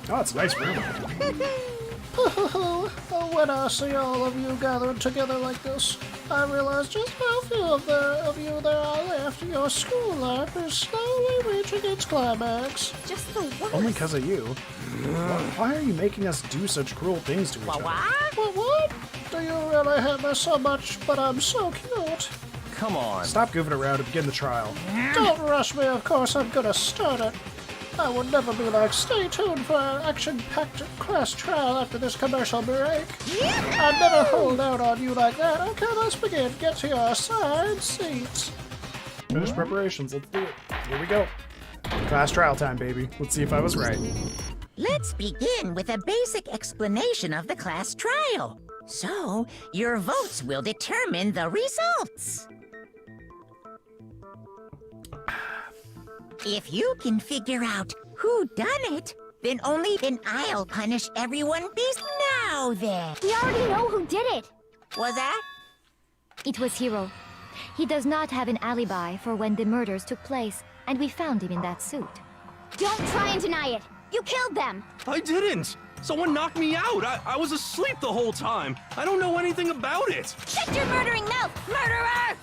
Oh, it's a nice room. When I see all of you gathered together like this, I realize just how few of you there are left. Your school life is slowly reaching its climax. Just the worst. Only because of you. Why are you making us do such cruel things to each other? What? Do you really hate me so much? But I'm so cute. Come on. Stop goofing around and begin the trial. Don't rush me, of course I'm gonna start it. I would never be like, stay tuned for an action-packed class trial after this commercial break. I'd never hold out on you like that. Okay, let's begin. Get to your assigned seats. Finish preparations. Let's do it. Here we go. Class trial time, baby. Let's see if I was right. Let's begin with a basic explanation of the class trial. So, your votes will determine the results. If you can figure out who done it, then only then I'll punish everyone beast now then. We already know who did it. Was that? It was Hiro. He does not have an alibi for when the murders took place, and we found him in that suit. Don't try and deny it. You killed them. I didn't. Someone knocked me out. I was asleep the whole time. I don't know anything about it. Shut your murdering mouth, murderer!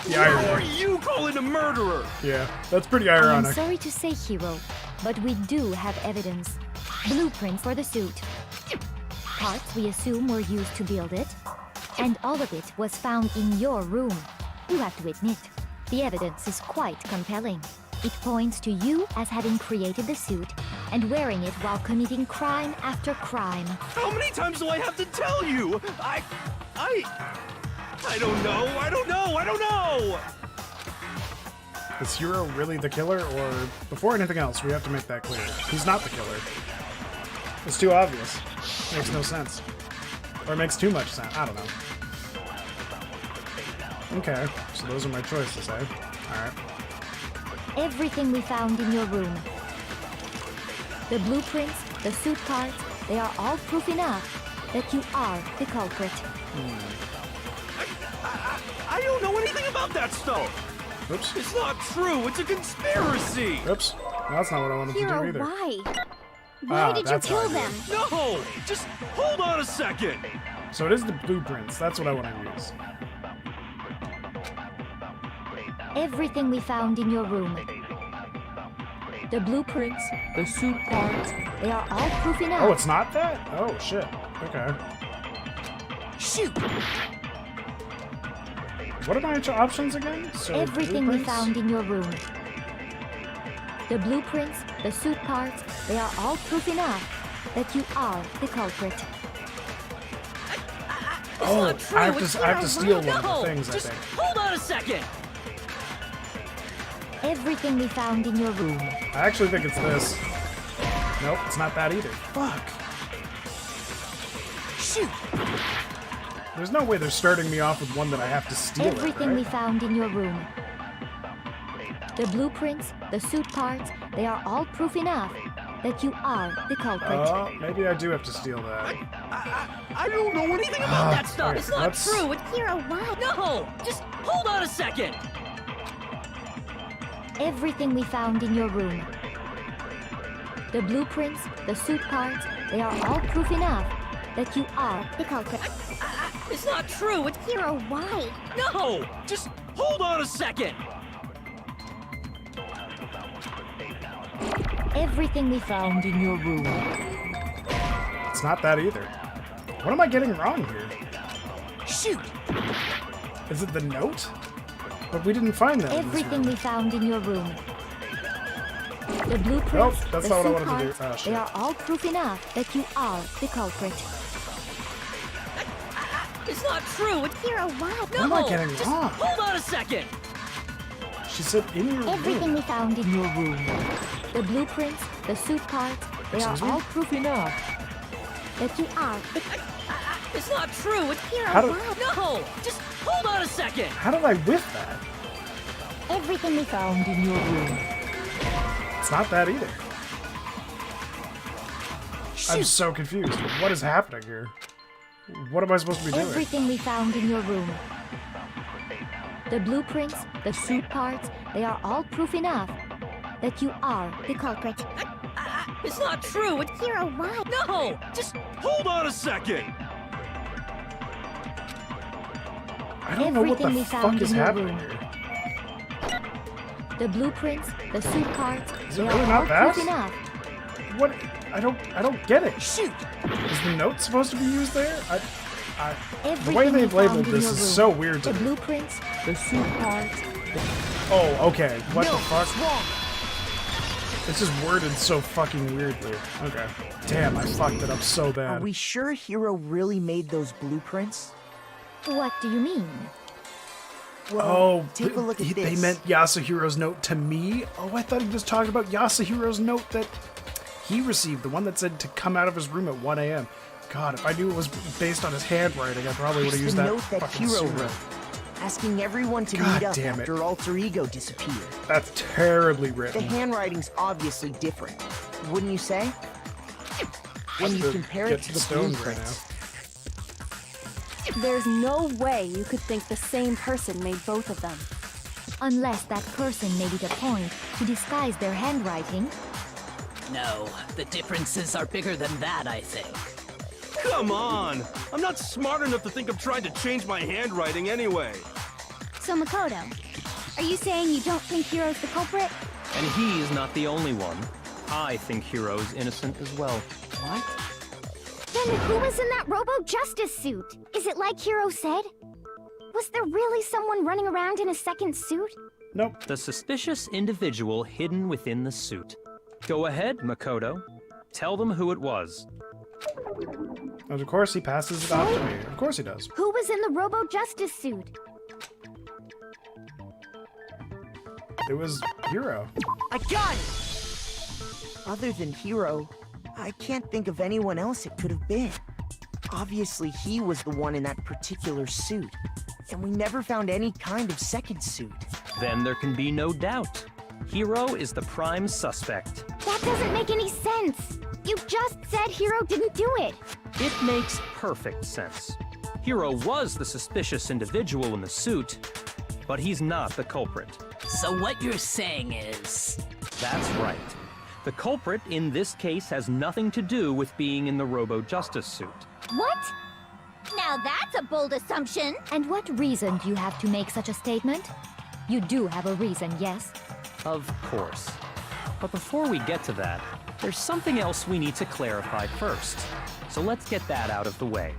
The Who are irony. you calling a murderer? Yeah, that's pretty I am ironic. sorry to say, Hiro, but we do have evidence. Blueprints for the suit. Parts we assume were used to build it. And all of it was found in your room. You have to admit, the evidence is quite compelling. It points to you as having created the suit and wearing it while committing crime after crime. How many times do I have to tell you? I don't know. Is Hiro really the killer, or before anything else, we have to make that clear. He's not the killer. It's too obvious. Makes no sense. Or it makes too much sense. I don't know. Okay, so those are my choices, eh? Alright. Everything we found in your room. The blueprints, the suit parts, they are all proof enough that you are the culprit. I don't know anything about that stuff. Oops. It's not true. It's a conspiracy. Oops. No, that's not what I wanted to do Hiro, either. why? Why did you that's kill how I them? No, just hold on a second. So it is the blueprints. That's what I want to use. Everything we found in your room. The blueprints, the suit parts, they are all proof enough. Oh, it's not that? Oh, shit. Okay. Shoot! What are my options again? So Everything we blueprints? found in your room. The blueprints, the suit parts, they are all proof enough that you are the culprit. Oh, not true. I have It's to steal one of No, the things, just I think. hold on a second. Everything we found in your room. I actually think it's this. Nope, it's not that either. Fuck. Shoot! There's no way they're starting me off with one that I have to steal. Everything we right? found in your room. The blueprints, the suit parts, they are all proof enough that you are the culprit. Oh, maybe I do have to steal that. I don't know anything about that stuff. okay, It's not let's- true. It's Hiro, why? no. Just hold on a second. Everything we found in your room. The blueprints, the suit parts, they are all proof enough that you are the culprit. It's not true. It's Hiro, why? no. Just hold on a second. Everything we found in your room. It's not that either. What am I getting wrong here? Shoot! Is it the note? But we didn't find that. Everything we found in your room. The blueprints, Nope, that's the not what I suit wanted to do. parts, Ah, shit. they are all proof enough that you are the culprit. It's not true. It's Hiro, why? What am I getting just wrong? hold on a second. She said in your Everything room. we found in your room. The blueprints, the suit parts, they are Excuse me? all proof enough that you are the It's not true. It's How did, no. Just hold on a second. how did I whiff that? Everything we found in your room. It's not that either. I'm Shoot! so confused. What is happening here? What am I supposed to be doing? Everything we found in your room. The blueprints, the suit parts, they are all proof enough that you are the culprit. It's not true. It's Hero, why? no. Just Hold on a second! I don't know what Everything we the found fuck is in your happening room. here. The blueprints, the suit cards, Is they it are really all not that? proof enough. What? I don't get it. shoot. Is the note supposed to be used there? the Everything way we they've found labeled in this your is room. so weird to The me. blueprints, the suit cards. Oh, okay. What no, the fuck? it's wrong. It's just worded so fucking weirdly. Okay. Damn, I fucked it up so Are bad. we sure Hiro really made those blueprints? What do you mean? Well, Oh, take a look at they this. meant Yasuhiro's note to me? Oh, I thought he was talking about Yasuhiro's note that he received, the one that said to come out of his room at 1 a.m. God, if I knew it was based on his handwriting, I probably would have It's used the that note that fucking Hiro sooner. wrote, asking everyone to God meet up damn it. after Alter Ego disappeared. That's terribly The written. handwriting's obviously different, wouldn't you say? When you To compare get it to the stoned right blueprints. There's no way you could think the same person made both of them. Unless that person made it a point to disguise their handwriting. No, the differences are bigger than that, I think. Come on! I'm not smart enough to think of trying to change my handwriting anyway. So Makoto, are you saying you don't think Hiro's the culprit? And he's not the only one. I think Hiro's innocent as well. What? Then who was in that Robo-Justice suit? Is it like Hiro said? Was there really someone running around in a second suit? Nope. The suspicious individual hidden within the suit. Go ahead, Makoto. Tell them who it was. And of course he passes it off to me. Of course he does. Who was in the Robo-Justice suit? It was Hiro. I got it! Other than Hiro, I can't think of anyone else it could have been. Obviously, he was the one in that particular suit, and we never found any kind of second suit. Then there can be no doubt. Hiro is the prime suspect. That doesn't make any sense. You just said Hiro didn't do it. It makes perfect sense. Hiro was the suspicious individual in the suit, but he's not the culprit. So what you're saying is... That's right. The culprit in this case has nothing to do with being in the Robo-Justice suit. What? Now that's a bold assumption. And what reason do you have to make such a statement? You do have a reason, yes? Of course. But before we get to that, there's something else we need to clarify first. So let's get that out of the way.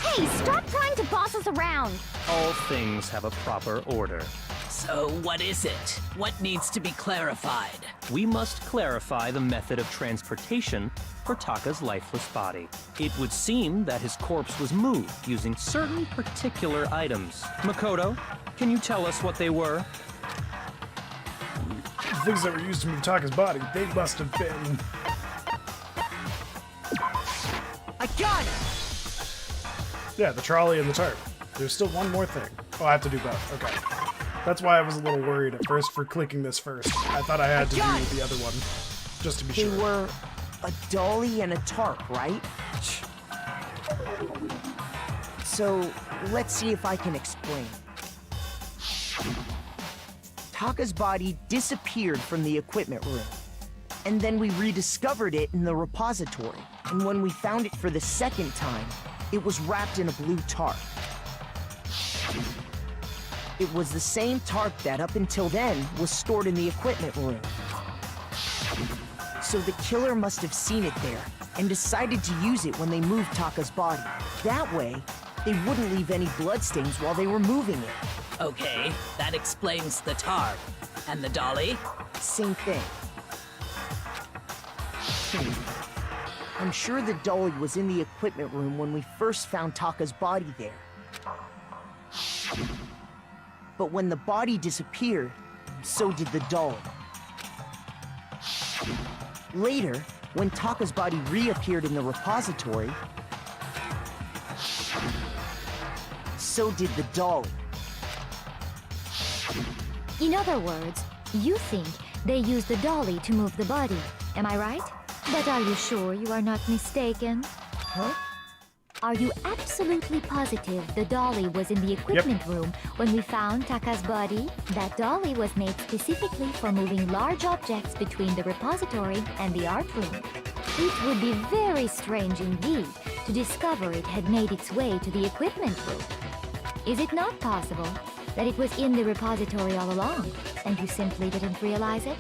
Hey, stop trying to boss us around. All things have a proper order. So what is it? What needs to be clarified? We must clarify the method of transportation for Taka's lifeless body. It would seem that his corpse was moved using certain particular items. Makoto, can you tell us what they were? The things that were used to move Taka's body, they must have been... I got it! Yeah, the trolley and the tarp. There's still one more thing. Oh, I have to do both. Okay. That's why I was a little worried at first for clicking this first. I thought I had to do the other one, just to be They sure. were a dolly and a tarp, right? So, let's see if I can explain. Taka's body disappeared from the equipment room, and then we rediscovered it in the repository. And when we found it for the second time, it was wrapped in a blue tarp. It was the same tarp that, up until then, was stored in the equipment room. So the killer must have seen it there, and decided to use it when they moved Taka's body. That way, they wouldn't leave any bloodstains while they were moving it. Okay, that explains the tarp. And the dolly? Same thing. I'm sure the dolly was in the equipment room when we first found Taka's body there. But when the body disappeared, so did the dolly. Later, when Taka's body reappeared in the repository, so did the dolly. In other words, you think they used the dolly to move the body. Am I right? But are you sure you are not mistaken? Huh? Are you absolutely positive the dolly was in the equipment room when we found Taka's body? That dolly was made specifically for moving large objects between the repository and the art room. It would be very strange indeed to discover it had made its way to the equipment room. Is it not possible that it was in the repository all along, and you simply didn't realize it?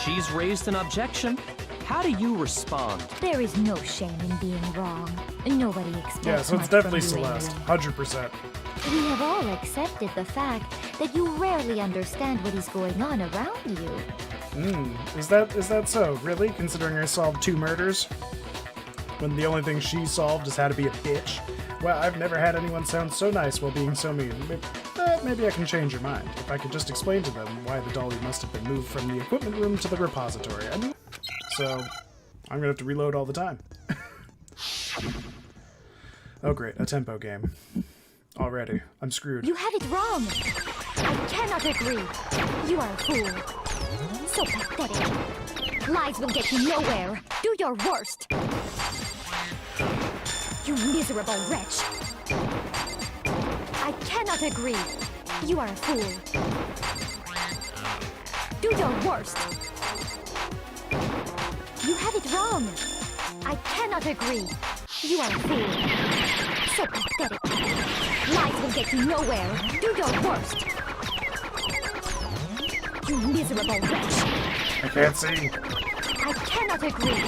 She's raised an objection. How do you respond? There is no shame in being wrong. Nobody expects Yeah, so it's much definitely from you, Celeste, alien. 100%. We have all accepted the fact that you rarely understand what is going on around you. Is that so? Really? Considering I solved 2 murders? When the only thing she solved is how to be a bitch? Well, I've never had anyone sound so nice while being so mean. Maybe I can change your mind. If I could just explain to them why the dolly must have been moved from the equipment room to the repository. So, I'm gonna have to reload all the time. Oh great, a tempo game. Already. I'm screwed. You have it wrong. I cannot agree. You are a fool. So pathetic. Lies will get you nowhere. Do your worst. You miserable wretch. I cannot agree. You are a fool. Do your worst. You have it wrong. I cannot agree. You are a fool. So pathetic. Lies will get you nowhere. Do your worst. You miserable wretch. I can't see. I cannot agree.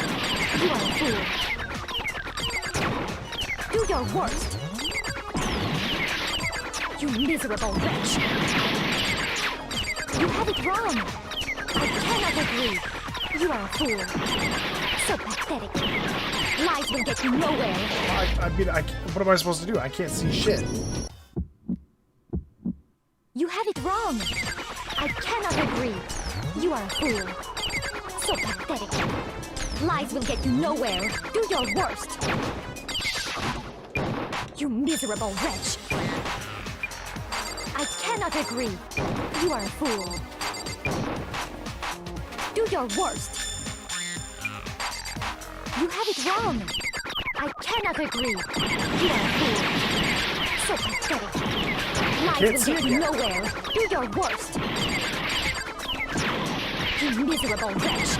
You are a fool. Do your worst. You miserable wretch. You have it wrong. I cannot agree. You are a fool. So pathetic. Lies will get you nowhere. What am I supposed to do? I can't see shit. You have it wrong. I cannot agree. You are a fool. So pathetic. Lies will get you nowhere. Do your worst. You miserable wretch. I cannot agree. You are a fool. Do your worst. You have it wrong. I cannot agree. You are a fool. So pathetic. Lies will get you nowhere. Do your worst. You miserable wretch.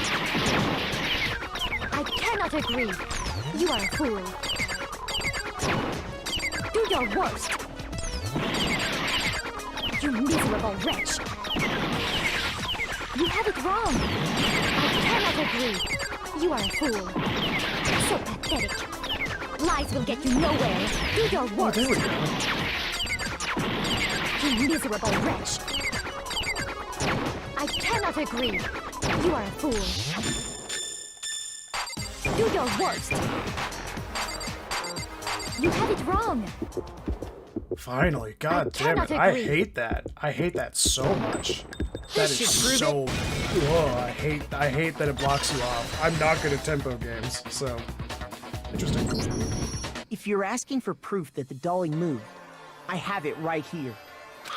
I cannot agree. You are a fool. Do your worst. You miserable wretch. You have it wrong. I cannot agree. You are a fool. So pathetic. Lies will get you nowhere. Do your worst. You miserable wretch. I cannot agree. You are a fool. Do your worst. You have it wrong. Finally, god damn it. I hate that. I hate that so much. That is so... Whoa, I hate that it blocks you off. I'm not good at tempo games, so... Interesting. If you're asking for proof that the dolly moved, I have it right here.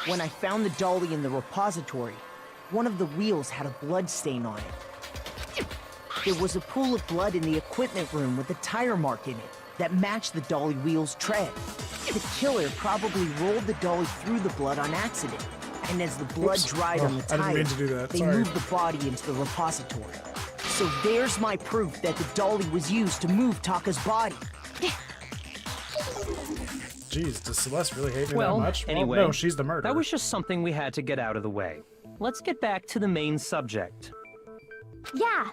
When I found the dolly in the repository, one of the wheels had a blood stain on it. There was a pool of blood in the equipment room with a tire mark in it that matched the dolly wheel's tread. The killer probably rolled the dolly through the blood on accident, and as the blood dried on the I didn't tire, mean to do that. they Sorry. moved the body into the repository. So there's my proof that the dolly was used to move Taka's body. Jeez, does Celeste really hate me Well, that much? anyway, no, she's the murderer. that was just something we had to get out of the way. Let's get back to the main subject. Yeah,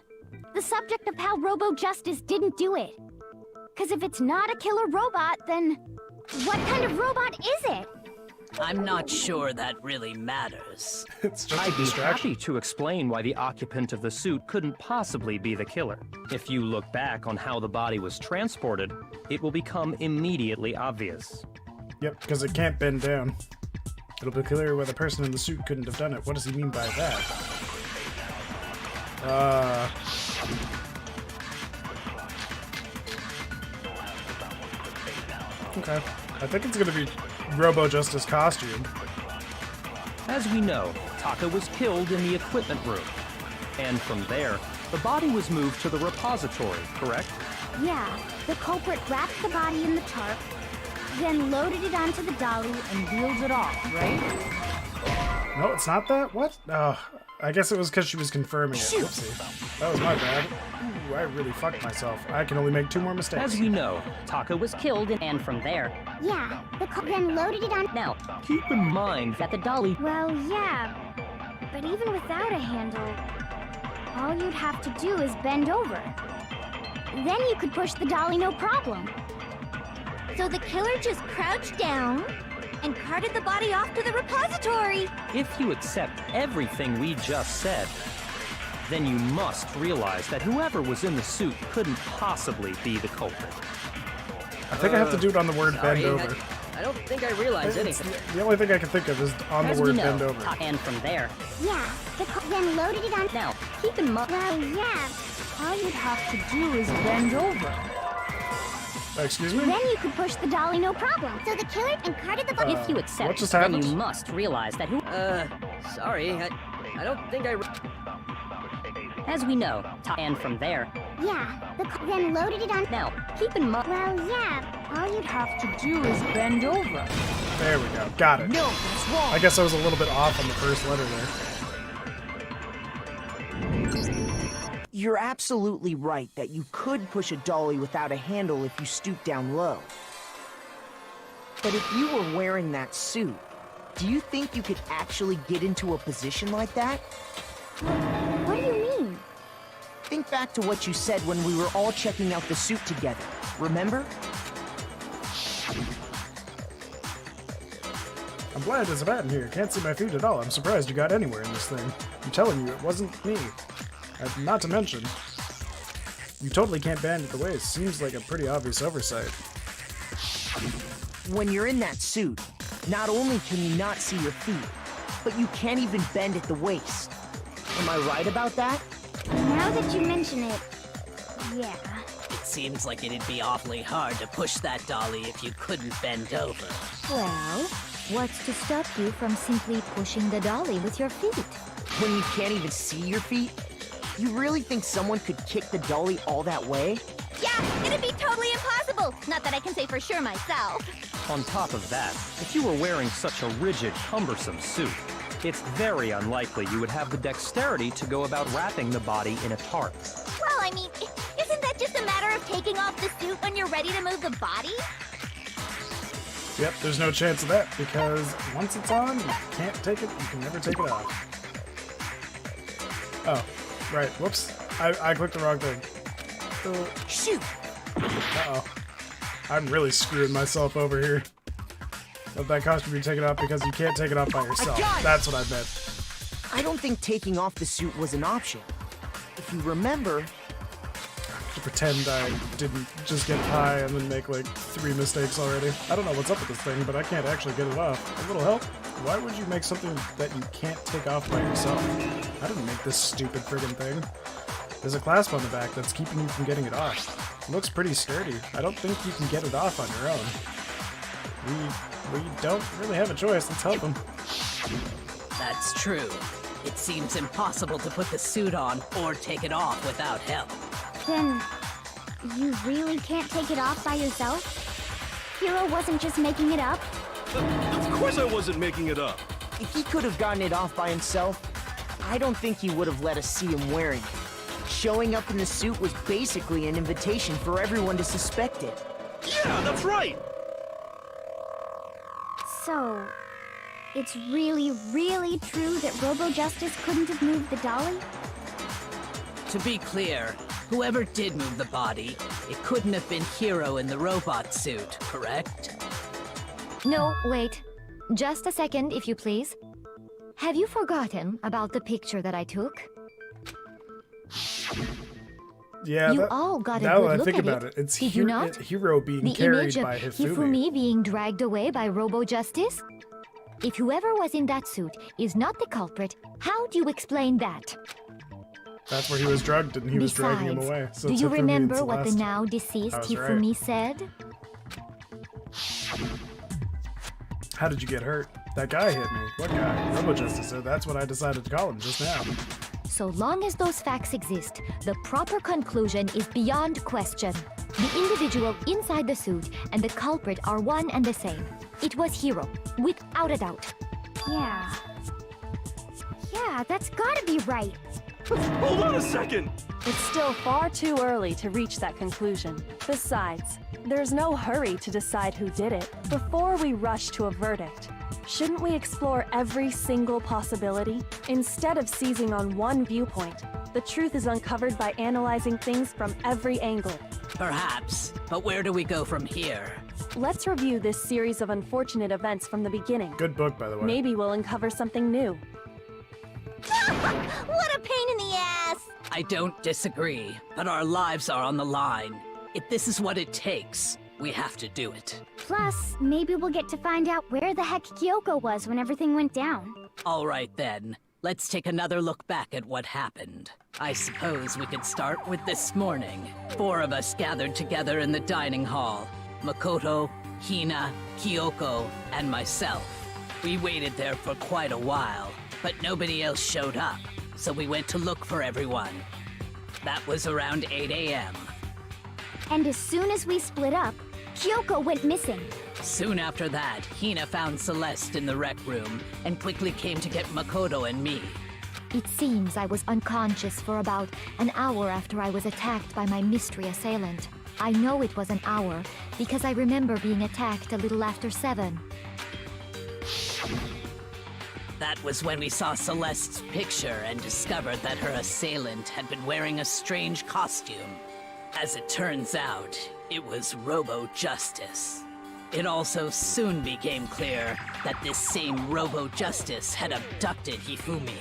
the subject of how Robo-Justice didn't do it. Because if it's not a killer robot, then what kind of robot is it? I'm not sure that really matters. It's just I'd a be distraction. happy to explain why the occupant of the suit couldn't possibly be the killer. If you look back on how the body was transported, it will become immediately obvious. Yep, because it can't bend down. It'll be clear why the person in the suit couldn't have done it. What does he mean by that? Okay. I think it's gonna be Robo-Justice costume. As we know, Taka was killed in the equipment room. And from there, The body was moved to the repository, correct? Yeah, the culprit wrapped the body in the tarp, then loaded it onto the dolly and wheeled it off, right? No, it's not that? What? Oh, I guess it was because she was confirming it. Whoopsie. That was my bad. Ooh, I really fucked myself. I can only make 2 more mistakes. As we know, Taka was killed And from there, Yeah, the then loaded it on. now, Keep in mind that the dolly. Well, yeah, but even without a handle, all you'd have to do is bend over. Then you could push the dolly no problem. So the killer just crouched down and carted the body off to the repository. If you accept everything we just said, then you must realize that whoever was in the suit couldn't possibly be the culprit. I think I have to do it on the word bend over. I don't think I realized It's- anything. the only thing I can think of is on As the we word know, bend over. and from there, Yeah, then loaded it on. now, keep in mind. Well, yeah, all you'd have to do is bend over. Excuse me? Then you could push the dolly no problem. So the killer and carted the body. If you accept, what just then happened? you must realize that who. Sorry, I don't think I. As we know, and from there, Yeah, then loaded it on. now, keep in mind. Well, yeah, all you'd have to do is bend over. There we go. Got it. No, that's wrong. I guess I was a little bit off on the first letter there. You're absolutely right that you could push a dolly without a handle if you stoop down low. But if you were wearing that suit, do you think you could actually get into a position like that? What do you mean? Think back to what you said when we were all checking out the suit together. Remember? I'm blind as a bat in here. Can't see my feet at all. I'm surprised you got anywhere in this thing. I'm telling you, it wasn't me. Not to mention, you totally can't bend at the waist. Seems like a pretty obvious oversight. When you're in that suit, not only can you not see your feet, but you can't even bend at the waist. Am I right about that? Now that you mention it, yeah. It seems like it'd be awfully hard to push that dolly if you couldn't bend over. Well, what's to stop you from simply pushing the dolly with your feet? When you can't even see your feet? You really think someone could kick the dolly all that way? Yeah, it'd be totally impossible. Not that I can say for sure myself. On top of that, if you were wearing such a rigid, cumbersome suit, it's very unlikely you would have the dexterity to go about wrapping the body in a tarp. Well, I mean, isn't that just a matter of taking off the suit when you're ready to move the body? Yep, there's no chance of that, because once it's on, you can't take it, you can never take it off. Oh, right, whoops. I clicked the wrong thing. Shoot! Uh-oh. I'm really screwing myself over here. Let that costume be taken off because you can't take it off by yourself. got it! That's what I meant. I don't think taking off the suit was an option. If you remember, To pretend I didn't just get high and then make like 3 mistakes already. I don't know what's up with this thing, but I can't actually get it off. A little help? Why would you make something that you can't take off by yourself? I didn't make this stupid friggin' thing. There's a clasp on the back that's keeping you from getting it off. It looks pretty sturdy. I don't think you can get it off on your own. We don't really have a choice. Let's help him. That's true. It seems impossible to put the suit on or take it off without help. Then, you really can't take it off by yourself? Hiro wasn't just making it up? Of course I wasn't making it up. if he could have gotten it off by himself, I don't think he would have let us see him wearing it. Showing up in the suit was basically an invitation for everyone to suspect it. Yeah, that's right. So, it's really, really true that Robo-Justice couldn't have moved the dolly? To be clear, whoever did move the body, it couldn't have been Hiro in the robot suit, correct? No, wait. Just a second, if you please. Have you forgotten about the picture that I took? Yeah, You all got a now good that I look think at about it, it's did you not? Hiro being The carried image of by Hifumi. Hifumi being dragged away by Robo-Justice? If whoever was in that suit is not the culprit, how do you explain that? That's where he was drugged and he was dragging him away. So do it's you Hifumi remember and what the Celeste. now deceased That was right. Hifumi said? How did you get hurt? That guy hit me. What guy? Robo-Justice said that's what I decided to call him just now. So So long as those facts exist, the proper conclusion is beyond question. The individual inside the suit and the culprit are one and the same. It was Hiro, without a doubt. Yeah. Yeah, that's gotta be right. Hold on a second! It's still far too early to reach that conclusion. Besides, there's no hurry to decide who did it before we rush to a verdict. Shouldn't we explore every single possibility? Instead of seizing on one viewpoint, the truth is uncovered by analyzing things from every angle. Perhaps, but where do we go from here? Let's review this series of unfortunate events from the beginning. Good book, by the way. Maybe we'll uncover something new. What a pain in the ass! I don't disagree, but our lives are on the line. If this is what it takes, we have to do it. Plus, maybe we'll get to find out where the heck Kyoko was when everything went down. All right then, let's take another look back at what happened. I suppose we could start with this morning. 4 of us gathered together in the dining hall. Makoto, Hina, Kyoko, and myself. We waited there for quite a while, but nobody else showed up, so we went to look for everyone. That was around 8 a.m. And as soon as we split up, Kyoko went missing. Soon after that, Hina found Celeste in the rec room and quickly came to get Makoto and me. It seems I was unconscious for about an hour after I was attacked by my mystery assailant. I know it was an hour because I remember being attacked a little after 7. That was when we saw Celeste's picture and discovered that her assailant had been wearing a strange costume. As it turns out, it was Robo-Justice. It also soon became clear that this same Robo-Justice had abducted Hifumi.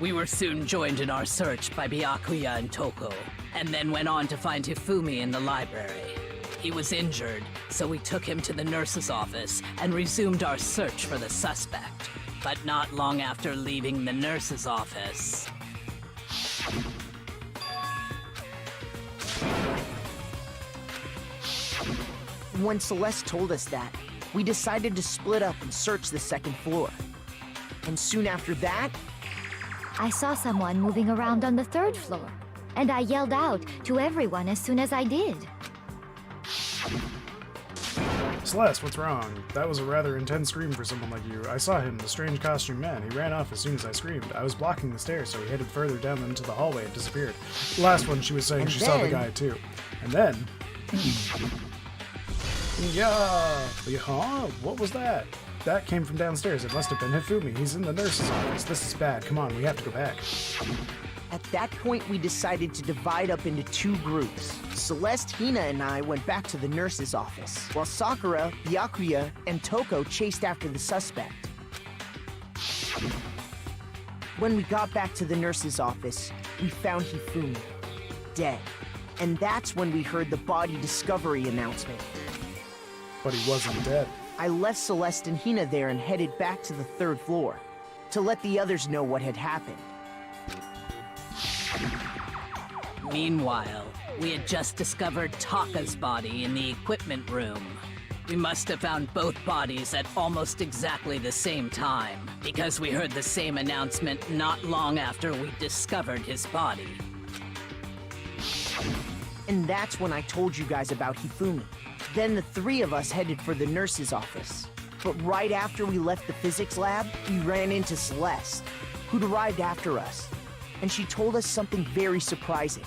We were soon joined in our search by Byakuya and Toko, and then went on to find Hifumi in the library. He was injured, so we took him to the nurse's office and resumed our search for the suspect. But not long after leaving the nurse's office... When Celeste told us that, we decided to split up and search the second floor. And soon after that, I saw someone moving around on the 3rd floor, and I yelled out to everyone as soon as I did. Celeste, what's wrong? That was a rather intense scream for someone like you. I saw him, the strange costume man. He ran off as soon as I screamed. I was blocking the stairs, so he headed further down into the hallway and disappeared. Last one, she was saying And she saw the then- guy too. And then... Yeah, what was that? That came from downstairs. It must have been Hifumi. He's in the nurse's office. This is bad. Come on, we have to go back. at that point we decided to divide up into 2 groups. Celeste, Hina, and I went back to the nurse's office, while Sakura, Byakuya, and Toko chased after the suspect. When we got back to the nurse's office, we found Hifumi, dead. And that's when we heard the body discovery announcement. But he wasn't dead. I left Celeste and Hina there and headed back to the 3rd floor to let the others know what had happened. Meanwhile, we had just discovered Taka's body in the equipment room. We must have found both bodies at almost exactly the same time, because we heard the same announcement not long after we discovered his body. And that's when I told you guys about Hifumi. Then the 3 of us headed for the nurse's office. But right after we left the physics lab, we ran into Celeste, who'd arrived after us. And she told us something very surprising.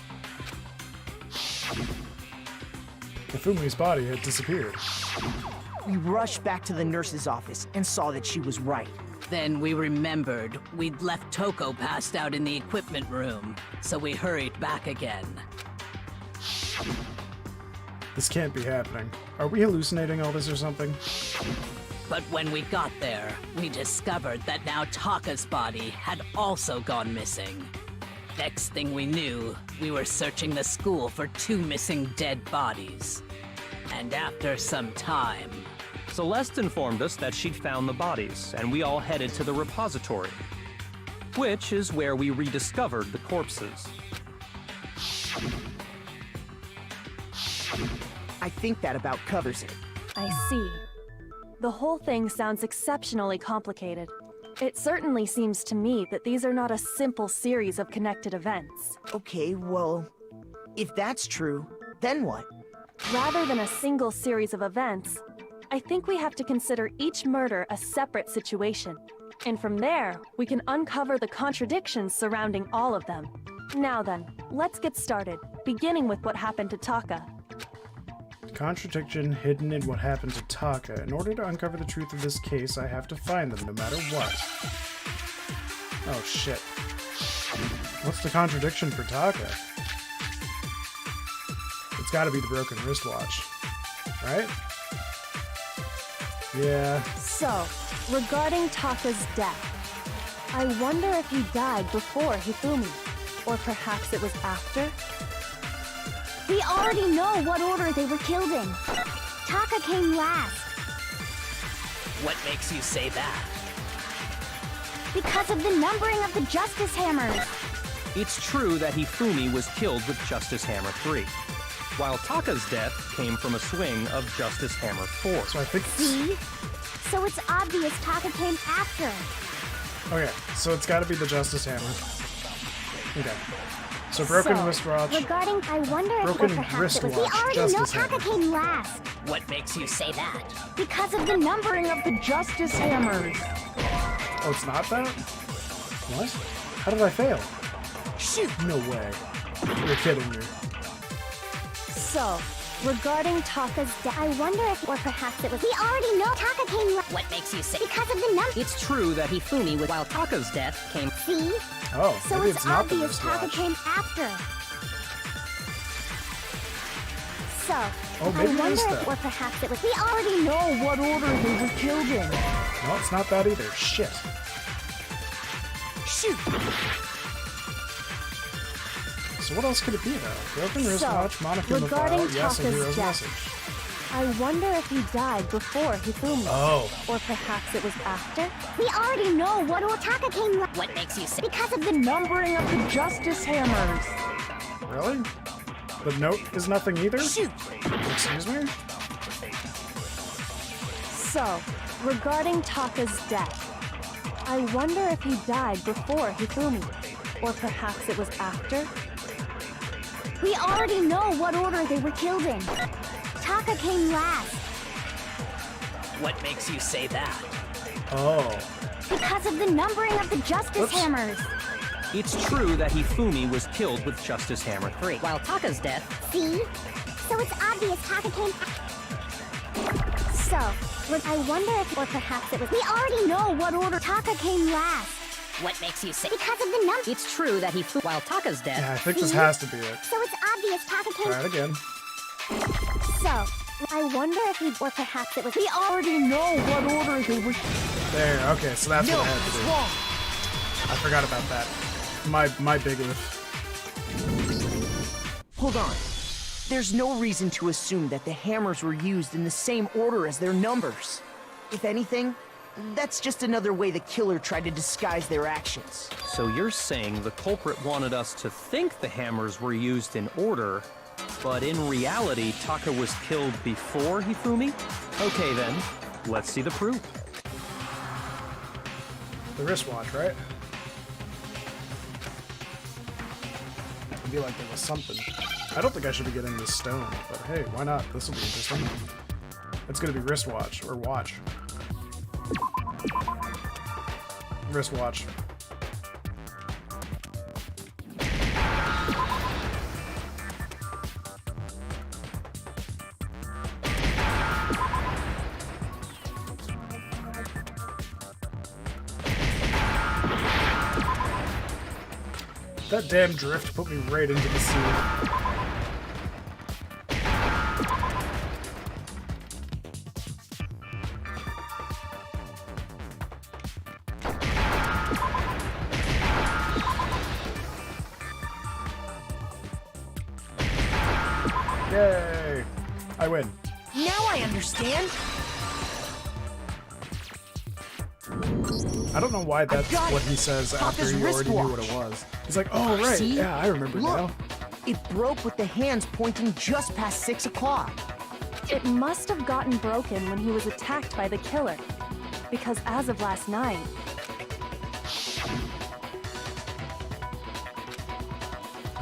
Hifumi's body had disappeared. We rushed back to the nurse's office and saw that she was right. Then we remembered we'd left Toko passed out in the equipment room, so we hurried back again. This can't be happening. Are we hallucinating all this or something? But when we got there, we discovered that now Taka's body had also gone missing. Next thing we knew, we were searching the school for 2 missing dead bodies. And after some time... Celeste informed us that she'd found the bodies, and we all headed to the repository, which is where we rediscovered the corpses. I think that about covers it. I see. The whole thing sounds exceptionally complicated. It certainly seems to me that these are not a simple series of connected events. Okay, well, if that's true, then what? Rather than a single series of events, I think we have to consider each murder a separate situation. And from there, we can uncover the contradictions surrounding all of them. Now then, let's get started, beginning with what happened to Taka. Contradiction hidden in what happened to Taka. In order to uncover the truth of this case, I have to find them no matter what. Oh shit. What's the contradiction for Taka? It's gotta be the broken wristwatch, right? Yeah. So, regarding Taka's death, I wonder if he died before Hifumi, or perhaps it was after? We already know what order they were killed in. Taka came last. What makes you say that? Because of the numbering of the Justice Hammers. It's true that Hifumi was killed with Justice Hammer 3, while Taka's death came from a swing of Justice Hammer 4. So I think... See? So it's obvious Taka came after. Okay, so it's gotta be the Justice Hammer. Okay. So broken wristwatch. Regarding, I wonder if Broken perhaps it was. We wristwatch, already know Justice Taka Hammer. came last. What makes you say that? Because of the numbering of the Justice Hammers! Oh, it's not that? What? How did I fail? Shoot! No way. You're kidding me. So, regarding Taka's death, I wonder if, or perhaps it was. We already know Taka came last. What makes you say? Because of the number. It's true that Hifumi, while Taka's death came. See? Oh, So maybe it's it's not the obvious Taka wristwatch. came after. So, Oh, maybe I it wonder is if, that. or perhaps it was. We already know what order they were killed in. No, it's not that either. Shit. Shoot! So what else could it be, though? Broken So, wristwatch, Monokuma regarding file, yes, and Taka's hero's death. message. I wonder if he died before Hifumi, Oh. or perhaps it was after? We already know what order Taka came last. What makes you say? Because of the numbering of the Justice Hammers! Really? The note is nothing either? Shoot! Excuse me? So, regarding Taka's death, I wonder if he died before Hifumi, or perhaps it was after? We already know what order they were killed in. Taka came last. What makes you say that? Oh. Because of the numbering of the Justice Whoops. Hammers. It's true that Hifumi was killed with Justice Hammer 3, While Taka's death. See? So it's obvious Taka came. So, I wonder if, or perhaps it was. We already know what order Taka came last. What makes you say? Because of the number. It's true that Hifumi, while Taka's death. Yeah, I think this has to be it. So it's obvious Taka came. Try it again. So, I wonder if he, or perhaps it was. We already know what order they were. There, okay, so that's No, what I had it's to do. wrong! I forgot about that. My big oof. Hold on. There's no reason to assume that the hammers were used in the same order as their numbers. If anything, that's just another way the killer tried to disguise their actions. So you're saying the culprit wanted us to think the hammers were used in order, but in reality, Taka was killed before Hifumi? Okay then, let's see the proof. The wristwatch, right? I feel like there was something. I don't think I should be getting this stone, but hey, why not? This will be interesting. It's gonna be wristwatch, or watch. Wristwatch. That damn drift put me right into the sea. Yay! I win. Now I understand! I don't know why that's got what it. he says after Taka's he already knew what it wristwatch. was. He's like, oh, right, See? yeah, I remember Look, now. it broke with the hands pointing just past 6 o'clock. It must have gotten broken when he was attacked by the killer. Because as of last night,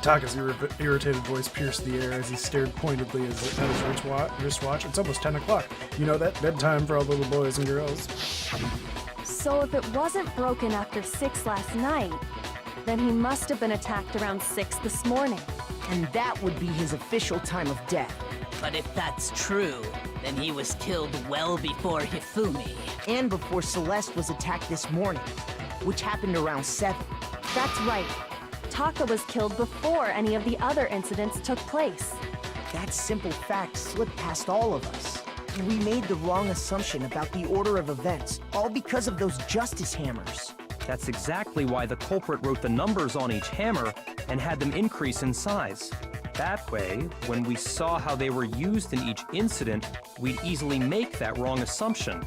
Taka's irritated voice pierced the air as he stared pointedly at his wristwatch. It's almost 10 o'clock. You know that? Bedtime for all little boys and girls. So if it wasn't broken after 6 last night, then he must have been attacked around 6 this morning. And that would be his official time of death. But if that's true, then he was killed well before Hifumi. And before Celeste was attacked this morning, which happened around 7. That's right. Taka was killed before any of the other incidents took place. That simple fact slipped past all of us. We made the wrong assumption about the order of events, all because of those justice hammers. That's exactly why the culprit wrote the numbers on each hammer and had them increase in size. That way, when we saw how they were used in each incident, we'd easily make that wrong assumption.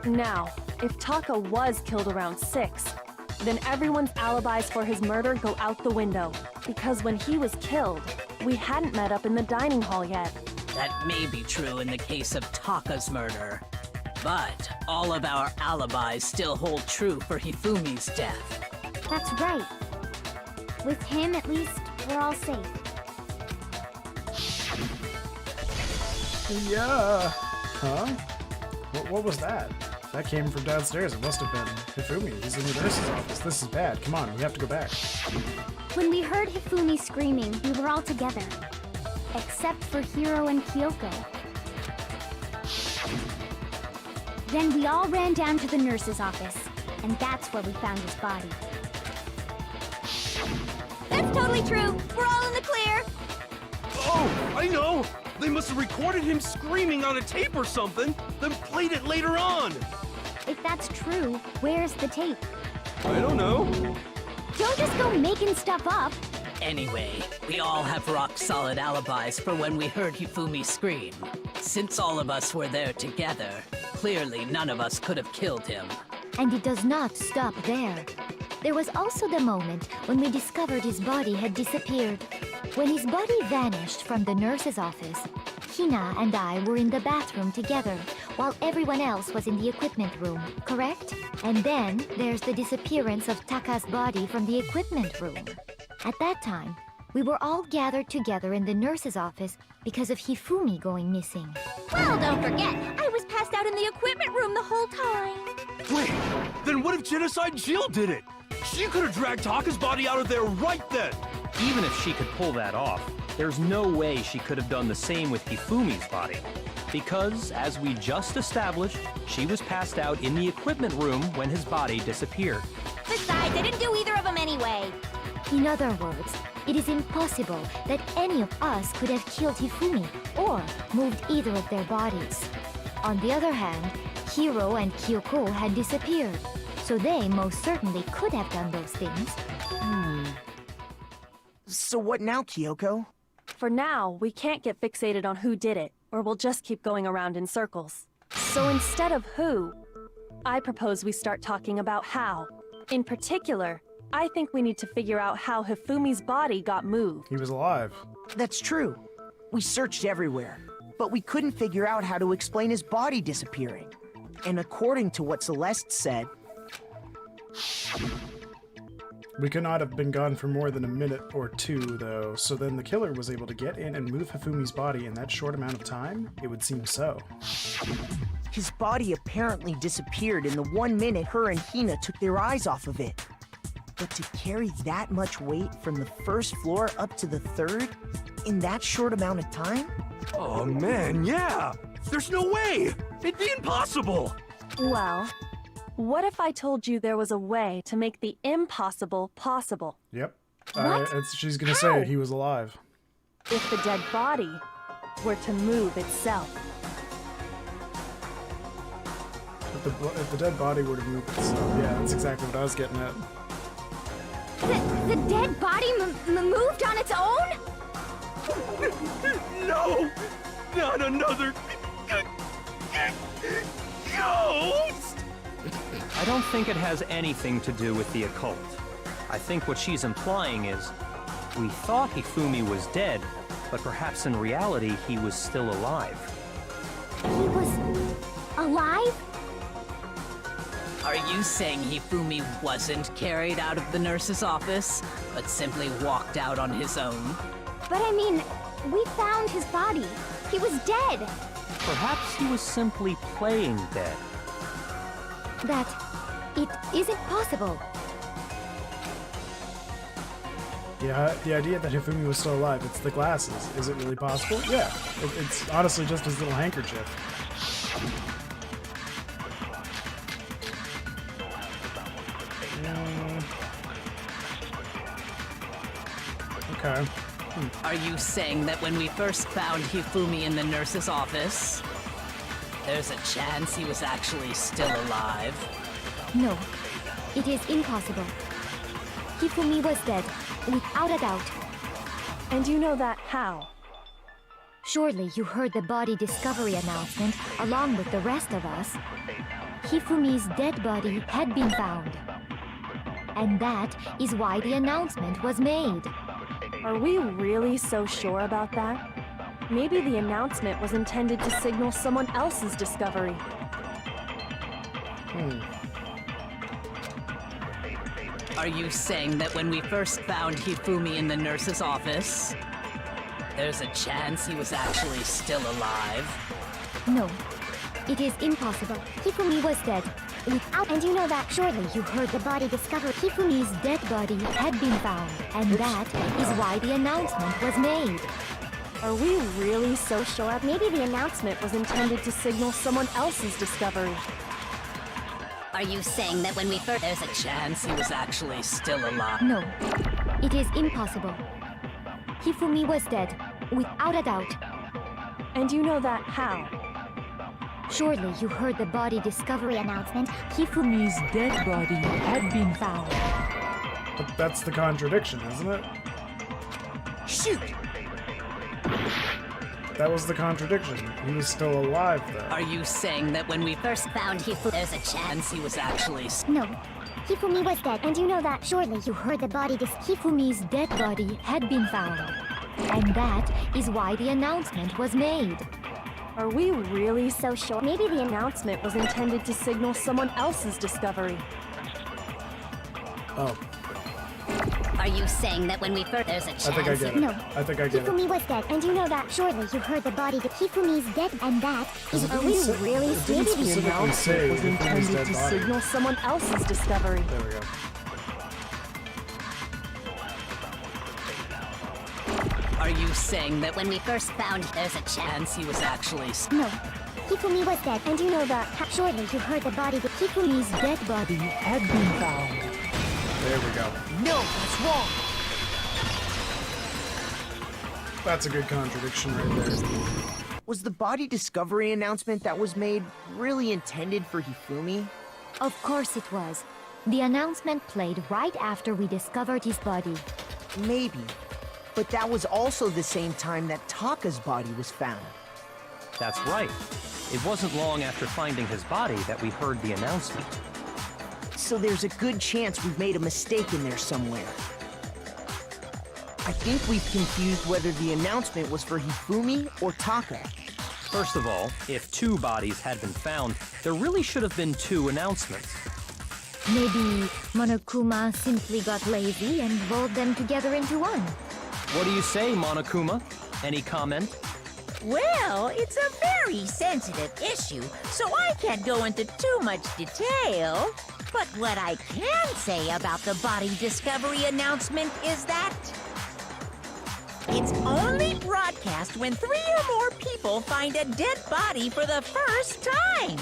Now, if Taka was killed around 6, then everyone's alibis for his murder go out the window. Because when he was killed, we hadn't met up in the dining hall yet. That may be true in the case of Taka's murder. But all of our alibis still hold true for Hifumi's death. That's right. With him, at least, we're all safe. Yeah. Huh? What was that? That came from downstairs. It must have been Hifumi. He's in the nurse's office. This is bad. Come on, we have to go back. When we heard Hifumi screaming, we were all together. Except for Hiro and Kyoko. Then we all ran down to the nurse's office, and that's where we found his body. That's totally true. We're all in the clear. Oh, I know! They must have recorded him screaming on a tape or something, then played it later on! If that's true, where's the tape? I don't know. Don't just go making stuff up. Anyway, we all have rock-solid alibis for when we heard Hifumi scream. Since all of us were there together, clearly none of us could have killed him. And it does not stop there. There was also the moment when we discovered his body had disappeared. When his body vanished from the nurse's office, Hina and I were in the bathroom together, while everyone else was in the equipment room, correct? And then there's the disappearance of Taka's body from the equipment room. At that time, we were all gathered together in the nurse's office because of Hifumi going missing. Well, don't forget, I was passed out in the equipment room the whole time. Wait, then what if Genocide Jill did it? She could have dragged Taka's body out of there right then! Even if she could pull that off, there's no way she could have done the same with Hifumi's body. Because, as we just established, she was passed out in the equipment room when his body disappeared. Besides, I didn't do either of them anyway. In other words, it is impossible that any of us could have killed Hifumi or moved either of their bodies. On the other hand, Hiro and Kyoko had disappeared, so they most certainly could have done those things. So what now, Kyoko? For now, we can't get fixated on who did it, or we'll just keep going around in circles. So instead of who, I propose we start talking about how. In particular, I think we need to figure out how Hifumi's body got moved. He was alive. That's true. We searched everywhere, but we couldn't figure out how to explain his body disappearing. And according to what Celeste said, We could not have been gone for more than a minute or two, though, so then the killer was able to get in and move Hifumi's body in that short amount of time? It would seem so. his body apparently disappeared in the 1 minute her and Hina took their eyes off of it. But to carry that much weight from the first floor up to the third in that short amount of time? Oh man, yeah! There's no way! It'd be impossible! Well, what if I told you there was a way to make the impossible possible? Yep. What? She's gonna How? say he was alive. If the dead body were to move itself. If the dead body were to move itself. Yeah, that's exactly what I was getting at. The dead body moved on its own? No! Not another ghost! I don't think it has anything to do with the occult. I think what she's implying is, we thought Hifumi was dead, but perhaps in reality he was still alive. He was alive? Are you saying Hifumi wasn't carried out of the nurse's office, but simply walked out on his own? But I mean, we found his body. He was dead. Perhaps he was simply playing dead. That it isn't possible. Yeah, the idea that Hifumi was still alive, it's the glasses. Is it really possible? Yeah. It's honestly just his little handkerchief. Okay. Are you saying that when we first found Hifumi in the nurse's office, there's a chance he was actually still alive? No, it is impossible. Hifumi was dead, without a doubt. And you know that how? Surely you heard the body discovery announcement along with the rest of us. Hifumi's dead body had been found. And that is why the announcement was made. Are we really so sure about that? Maybe the announcement was intended to signal someone else's discovery. Are you saying that when we first found Hifumi in the nurse's office, there's a chance he was actually still alive? No, it is impossible. Hifumi was dead, without... And you know that surely you heard the body discovery. Hifumi's dead body had been found, and that is why the announcement was made. Are we really so sure? Maybe the announcement was intended to signal someone else's discovery. Are you saying that when we first... There's a chance he was actually still alive? No, it is impossible. Hifumi was dead, without a doubt. And you know that how? Surely you heard the body discovery announcement. Hifumi's dead body had been found. But that's the contradiction, isn't it? Shoot! That was the contradiction. He was still alive, though. Are you saying that when we first found Hifumi, there's a chance he was actually... No, Hifumi was dead, and you know that. Surely you heard the body Hifumi's dead body had been found. And that is why the announcement was made. Are we really so sure? Maybe the announcement was intended to signal someone else's discovery. Oh. Are you saying that when we first... There's a chance... I think I get it. No. I think I get it. Hifumi was dead, and you know that. Surely you heard the body Hifumi's dead, and that is... Are we really... It didn't specifically say was Hifumi's intended dead to body. signal someone else's discovery. There we go. Are you saying that when we first found... There's a chance he was actually... No. Hifumi was dead, and you know that. Surely you heard the body Hifumi's dead body had been found. There we go. No, that's wrong. That's a good contradiction right there. Was the body discovery announcement that was made really intended for Hifumi? Of course it was. The announcement played right after we discovered his body. Maybe. But that was also the same time that Taka's body was found. That's right. It wasn't long after finding his body that we heard the announcement. So there's a good chance we've made a mistake in there somewhere. I think we've confused whether the announcement was for Hifumi or Taka. First of all, if two bodies had been found, there really should have been two announcements. Maybe Monokuma simply got lazy and rolled them together into one. What do you say, Monokuma? Any comment? Well, it's a very sensitive issue, so I can't go into too much detail. But what I can say about the body discovery announcement is that it's only broadcast when 3 or more people find a dead body for the first time.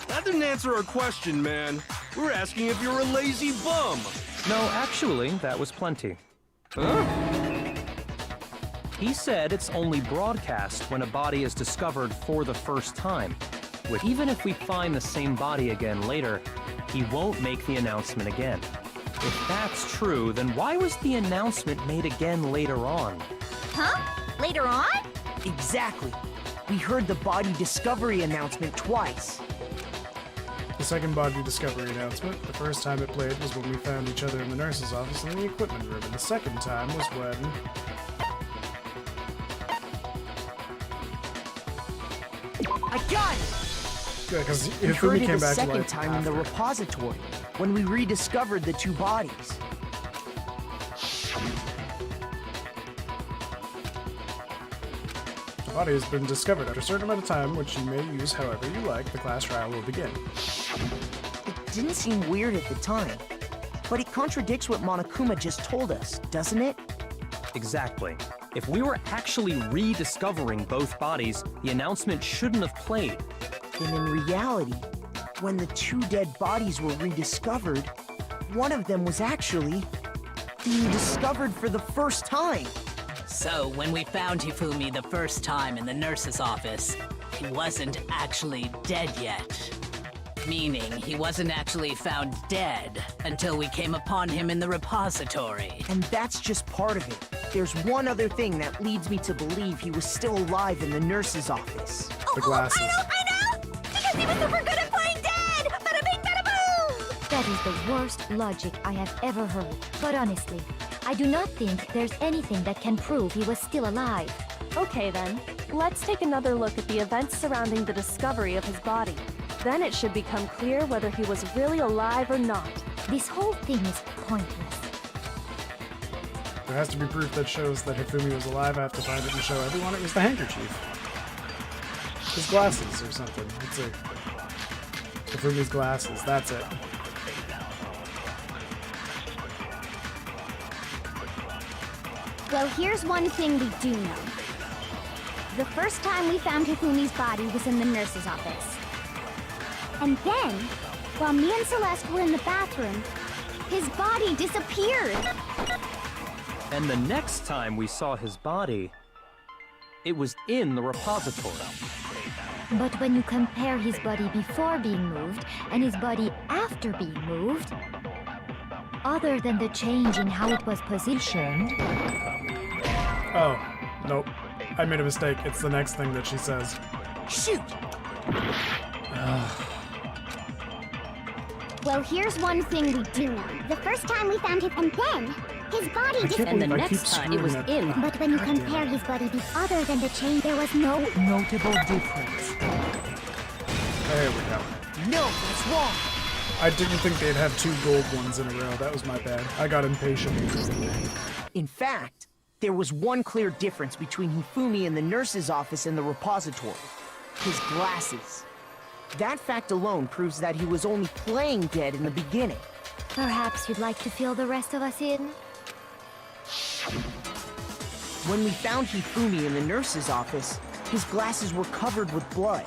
That didn't answer our question, man. We're asking if you're a lazy bum. No, actually, that was plenty. Huh? He said it's only broadcast when a body is discovered for the first time. Even if we find the same body again later, he won't make the announcement again. If that's true, then why was the announcement made again later on? Huh? Later on? Exactly. We heard the body discovery announcement twice. The second body discovery announcement, the first time it played was when we found each other in the nurse's office in the equipment room, and the second time was when... I got it! Yeah, because We heard Hifumi it came a back to second life time in the after. repository, when we rediscovered the two bodies. The body has been discovered after a certain amount of time, which you may use however you like. The class trial will begin. It didn't seem weird at the time, but it contradicts what Monokuma just told us, doesn't it? Exactly. If we were actually rediscovering both bodies, the announcement shouldn't have played. And in reality, when the two dead bodies were rediscovered, one of them was actually being discovered for the first time. So, when we found Hifumi the first time in the nurse's office, he wasn't actually dead yet. Meaning, he wasn't actually found dead until we came upon him in the repository. And that's just part of it. There's one other thing that leads me to believe he was still alive in the nurse's office. The glasses. I know! Because he was super good at playing dead! Bada bing, bada boom! That is the worst logic I have ever heard. But honestly, I do not think there's anything that can prove he was still alive. Okay then, let's take another look at the events surrounding the discovery of his body. Then it should become clear whether he was really alive or not. This whole thing is pointless. There has to be proof that shows that Hifumi was alive. I have to find it and show everyone it was the handkerchief. His glasses or something. It's a Hifumi's glasses. That's it. Well, here's one thing we do know. The first time we found Hifumi's body was in the nurse's office. And then, while me and Celeste were in the bathroom, his body disappeared. And the next time we saw his body, it was in the repository. But when you compare his body before being moved and his body after being moved, other than the change in how it was positioned... Oh, nope. I made a mistake. It's the next thing that she says. Shoot! Well, here's one thing we do know. The first time we found him, and then his body disappeared. And the I keep next time it was screwing in. that up. But when you compare his body other than the change, there was no Notable difference. There we go. No, that's wrong. I didn't think they'd have two gold ones in a row. That was my bad. I got impatient. In fact, there was one clear difference between Hifumi in the nurse's office and the repository. His glasses. That fact alone proves that he was only playing dead in the beginning. Perhaps you'd like to fill the rest of us in? When we found Hifumi in the nurse's office, his glasses were covered with blood.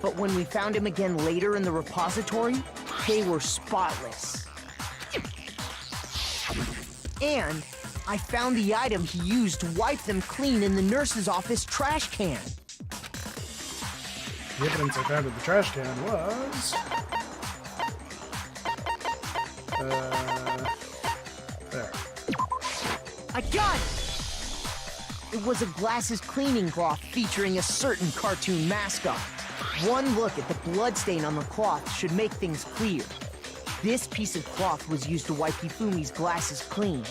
But when we found him again later in the repository, they were spotless. And I found the item he used to wipe them clean in the nurse's office trash can. The evidence I found in the trash can was... there. I got it! It was a glasses cleaning cloth featuring a certain cartoon mascot. One look at the bloodstain on the cloth should make things clear. This piece of cloth was used to wipe Hifumi's glasses clean.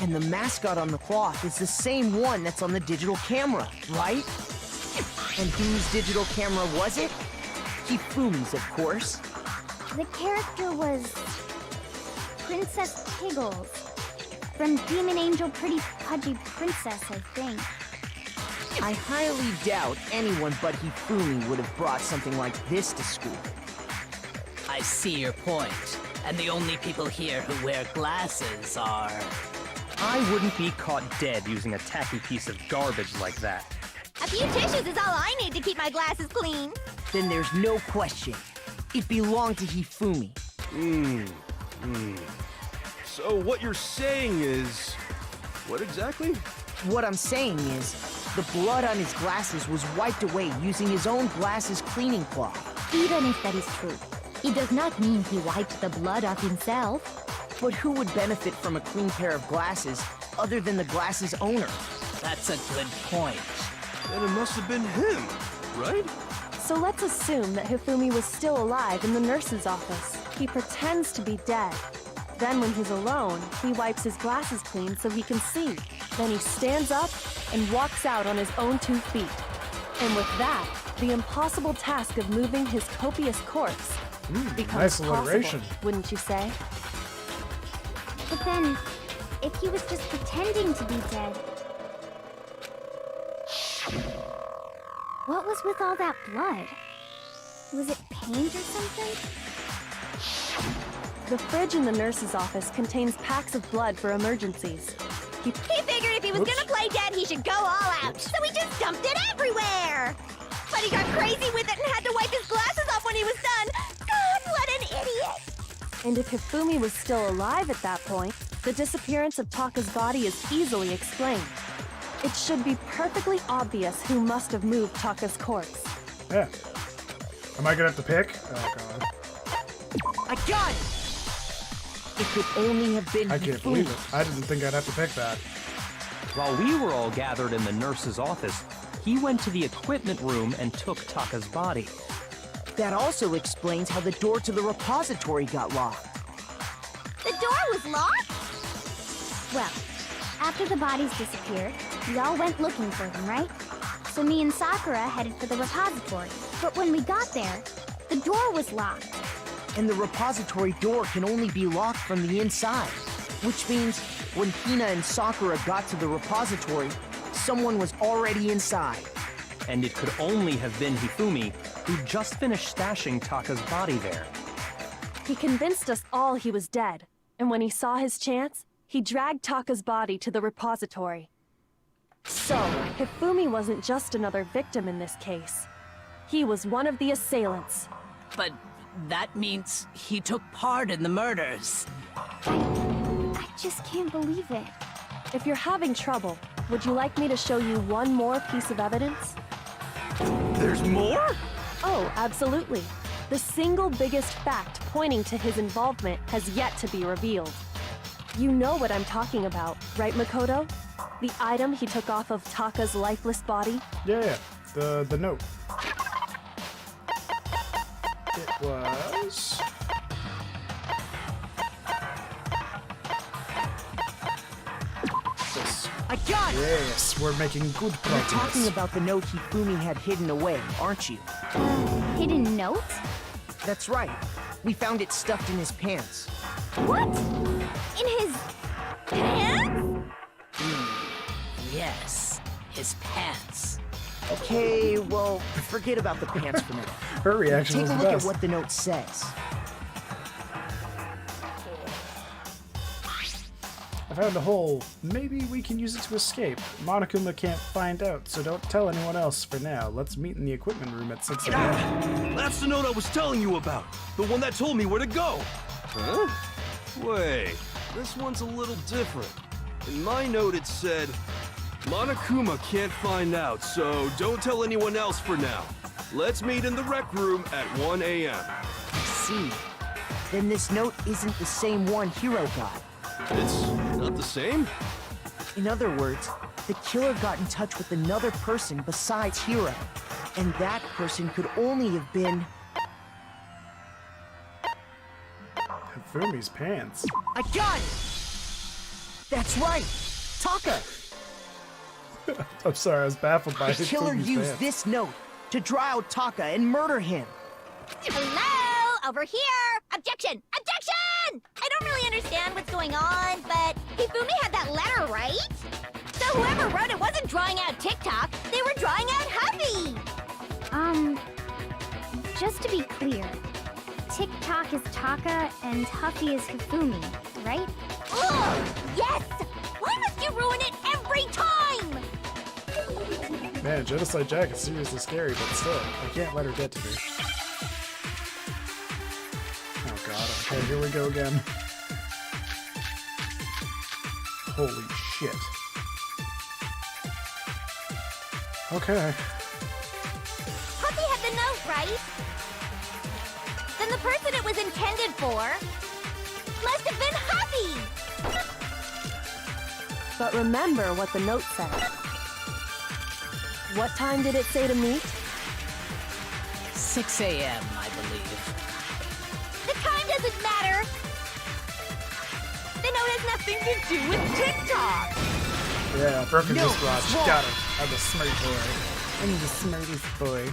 And the mascot on the cloth is the same one that's on the digital camera, right? And whose digital camera was it? Hifumi's, of course. The character was Princess Tiggles from Demon Angel Pretty Pudgy Princess, I think. I highly doubt anyone but Hifumi would have brought something like this to school. I see your point. And the only people here who wear glasses are... I wouldn't be caught dead using a tacky piece of garbage like that. A few tissues is all I need to keep my glasses clean. Then there's no question. It belonged to Hifumi. So what you're saying is... what exactly? What I'm saying is, the blood on his glasses was wiped away using his own glasses cleaning cloth. Even if that is true, it does not mean he wiped the blood off himself. But who would benefit from a clean pair of glasses other than the glasses owner? That's a good point. Then it must have been him, right? So let's assume that Hifumi was still alive in the nurse's office. He pretends to be dead. Then when he's alone, he wipes his glasses clean so he can see. Then he stands up and walks out on his own 2 feet. And with that, the impossible task of moving his copious corpse becomes nice possible, alliteration. wouldn't you say? But then, if he was just pretending to be dead, what was with all that blood? Was it paint or something? The fridge in the nurse's office contains packs of blood for emergencies. He figured if he was gonna play dead, he should go all out. So he just dumped it everywhere. But he got crazy with it and had to wipe his glasses off when he was done. God, what an idiot! And if Hifumi was still alive at that point, the disappearance of Taka's body is easily explained. It should be perfectly obvious who must have moved Taka's corpse. Yeah. Am I gonna have to pick? Oh god. I got it! It could only have been I can't Hifumi. believe it. I didn't think I'd have to pick that. While we were all gathered in the nurse's office, he went to the equipment room and took Taka's body. That also explains how the door to the repository got locked. The door was locked? Well, after the bodies disappeared, we all went looking for them, right? So me and Sakura headed for the repository. But when we got there, the door was locked. And the repository door can only be locked from the inside. Which means when Hina and Sakura got to the repository, someone was already inside. And it could only have been Hifumi, who just finished stashing Taka's body there. He convinced us all he was dead, and when he saw his chance, he dragged Taka's body to the repository. So, Hifumi wasn't just another victim in this case. He was one of the assailants. But that means he took part in the murders. I just can't believe it. If you're having trouble, would you like me to show you one more piece of evidence? There's more? Oh, absolutely. The single biggest fact pointing to his involvement has yet to be revealed. You know what I'm talking about, right, Makoto? The item he took off of Taka's lifeless body? Yeah. The note. It was... this. I got it! Yes, we're making good You're progress. talking about the note Hifumi had hidden away, aren't you? Hidden note? That's right. We found it stuffed in his pants. What? In his pants? Yes, his pants. Okay, well, forget about the pants for now. Her reaction Take was a the look best. at what the note says. I found a hole. Maybe we can use it to escape. Monokuma can't find out, so don't tell anyone else for now. Let's meet in the equipment room at 6 a.m. That's the note I was telling you about. The one that told me where to go. Huh? Wait, this one's a little different. In my note it said, Monokuma can't find out, so don't tell anyone else for now. Let's meet in the rec room at 1 a.m. I see. Then this note isn't the same one Hiro got. It's not the same? In other words, the killer got in touch with another person besides Hiro. And that person could only have been... Hifumi's pants. I got it! That's right! Taka! I'm sorry, I was baffled by The killer Hifumi's used pants. this note to draw out Taka and murder him. Hello? Over here! Objection! Objection! I don't really understand what's going on, but Hifumi had that letter, right? So whoever wrote it wasn't drawing out TikTok, they were drawing out Huffy! Just to be clear, TikTok is Taka and Huffy is Hifumi, right? Ugh! Yes! Why must you ruin it every time? Man, Genocide Jack is seriously scary, but still, I can't let her get to me. Oh god, okay, here we go again. Holy shit. Okay. Huffy had the note, right? Then the person it was intended for must have been Huffy! But remember what the note said. What time did it say to meet? 6 a.m., I believe. The time doesn't matter! The note has nothing to do with TikTok! Yeah, broken No, wristwatch. wrong. Got it. I'm a smart boy. And he's a Smarties boy.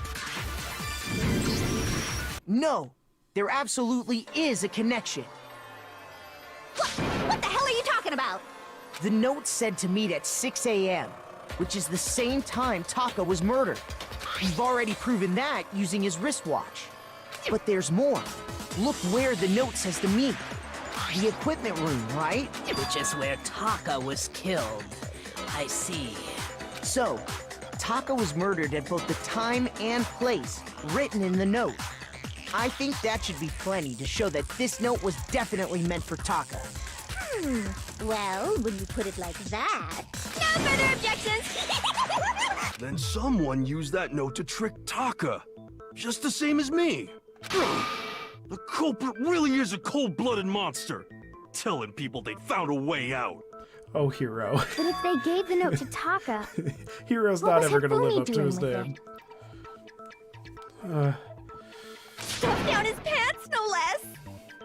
No, there absolutely is a connection. What the hell are you talking about? The note said to meet at 6 a.m., which is the same time Taka was murdered. We've already proven that using his wristwatch. But there's more. Look where the note says to meet. The equipment room, right? Which is where Taka was killed. I see. So, Taka was murdered at both the time and place written in the note. I think that should be plenty to show that this note was definitely meant for Taka. Well, when you put it like that... No further objections! Then someone used that note to trick Taka. Just the same as me. The culprit really is a cold-blooded monster. Telling people they found a way out. Oh, Hero. But if they gave the note to Taka... Hero's What not was ever gonna live Hifumi up to doing his with name. Stuffed down his pants, no less!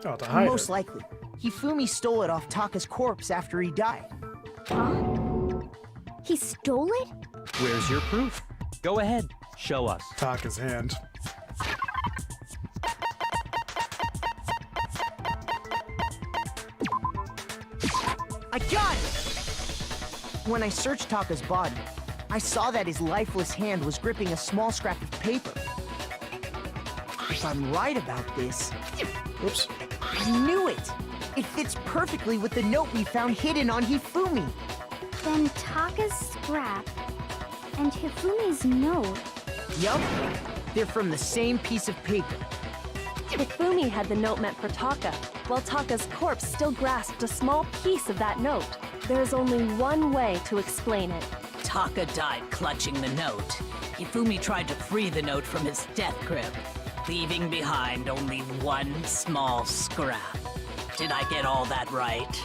Oh, to hide Most it. likely, Hifumi stole it off Taka's corpse after he died. He stole it? Where's your proof? Go ahead, show us. Taka's hand. I got it! When I searched Taka's body, I saw that his lifeless hand was gripping a small scrap of paper. If I'm right about this... Whoops. I knew it! It fits perfectly with the note we found hidden on Hifumi. Then Taka's scrap and Hifumi's note. Yup, they're from the same piece of paper. Hifumi had the note meant for Taka, while Taka's corpse still grasped a small piece of that note. There's only one way to explain it. Taka died clutching the note. Hifumi tried to free the note from his death grip, leaving behind only one small scrap. Did I get all that right?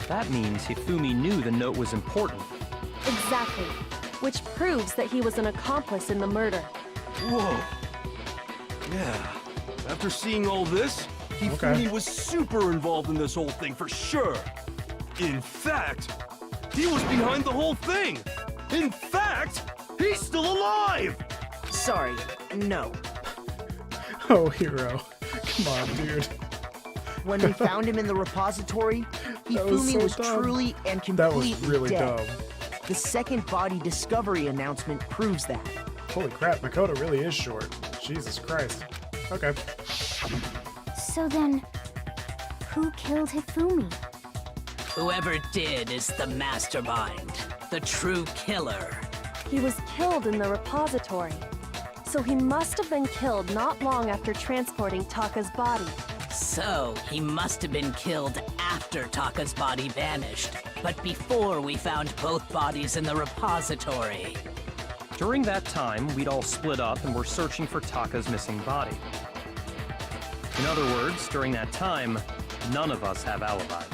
That means Hifumi knew the note was important. Exactly. Which proves that he was an accomplice in the murder. Whoa. Yeah. After seeing all this, Hifumi was super involved in this whole thing for sure. In fact, he was behind the whole thing. In fact, he's still alive! Sorry, no. Oh, Hero. Come on, dude. When we found him in the repository, That was Hifumi so was dumb. truly and That completely was really dead. dumb. The second body discovery announcement proves that. Holy crap, Makoto really is short. Jesus Christ. Okay. So then, who killed Hifumi? Whoever did is the mastermind, the true killer. He was killed in the repository. So he must have been killed not long after transporting Taka's body. So, he must have been killed after Taka's body vanished, but before we found both bodies in the repository. During that time, we'd all split up and were searching for Taka's missing body. In other words, during that time, none of us have alibis.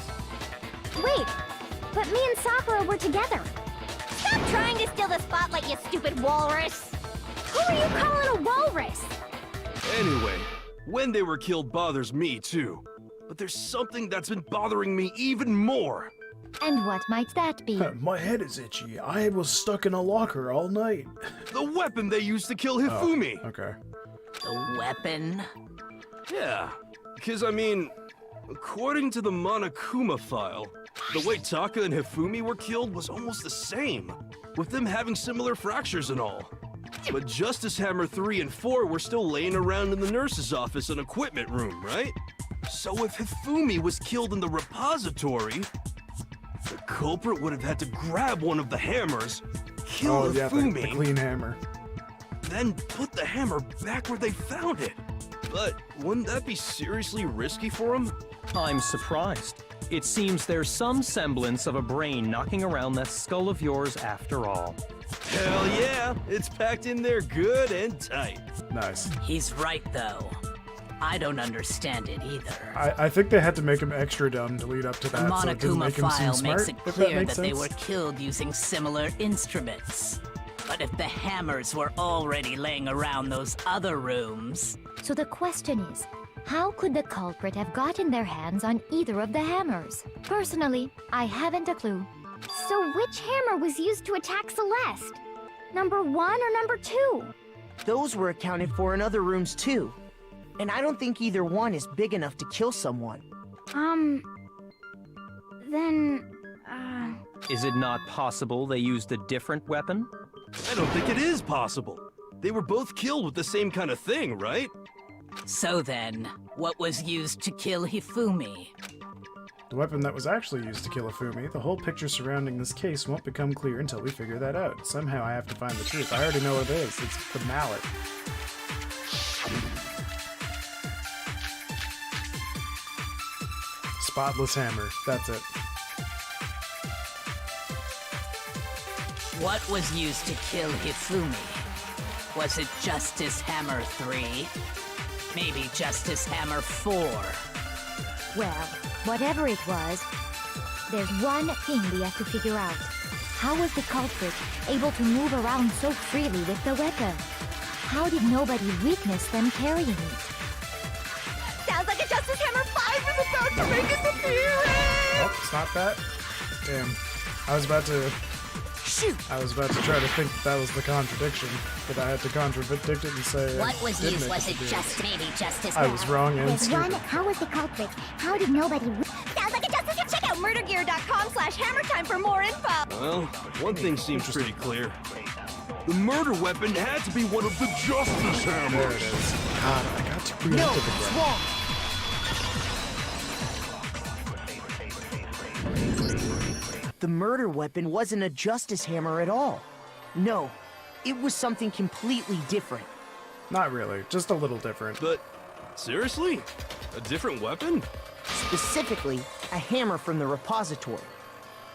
Wait, but me and Sakura were together. Stop trying to steal the spotlight, you stupid walrus! Who are you calling a walrus? Anyway, when they were killed bothers me too. But there's something that's been bothering me even more. And what might that be? My head is itchy. I was stuck in a locker all night. The weapon they used to kill Hifumi. Okay. The weapon? Yeah, because I mean, according to the Monokuma file, the way Taka and Hifumi were killed was almost the same, with them having similar fractures and all. But Justice Hammer 3 and 4 were still laying around in the nurse's office and equipment room, right? So if Hifumi was killed in the repository, the culprit would have had to grab one of the hammers, kill Oh, yeah, the Hifumi, clean hammer. then put the hammer back where they found it. But wouldn't that be seriously risky for him? I'm surprised. It seems there's some semblance of a brain knocking around that skull of yours after all. Hell yeah, it's packed in there good and tight. Nice. He's right, though. I don't understand it either. I think they had to make him extra dumb to lead up to The that, so it doesn't Monokuma make him seem file smart, makes it if clear makes that they sense. were killed using similar instruments. But if the hammers were already laying around those other rooms... So the question is, how could the culprit have gotten their hands on either of the hammers? Personally, I haven't a clue. So which hammer was used to attack Celeste? Number 1 or number 2? Those were accounted for in other rooms too. And I don't think either one is big enough to kill someone. Then, Is it not possible they used a different weapon? I don't think it is possible. They were both killed with the same kind of thing, right? So then, what was used to kill Hifumi? The weapon that was actually used to kill Hifumi. The whole picture surrounding this case won't become clear until we figure that out. Somehow I have to find the truth. I already know what it is. It's the mallet. Spotless hammer. That's it. What was used to kill Hifumi? Was it Justice Hammer 3? Maybe Justice Hammer 4? Well, whatever it was, there's one thing we have to figure out. How was the culprit able to move around so freely with the weapon? How did nobody witness them carrying it? sounds like a Justice Hammer 5 is about to make its appearance! Oh, it's not that? Damn. I was about to try to think that was the contradiction, but I had to contradict it and say What was did used? make Was it it appear. just maybe Justice I was wrong and There's one. stupid. How was the culprit? How did nobody? Sounds like a Justice Hammer. Check out murdergear.com/hammertime for more info. Well, one thing seems pretty clear. The murder weapon had to be one of the Justice There Hammers. it is. God, I got too preemptive No, again. it's wrong. The murder weapon wasn't a justice hammer at all. No, it was something completely different. Not really, just a little different. But, seriously? A different weapon? Specifically, a hammer from the repository.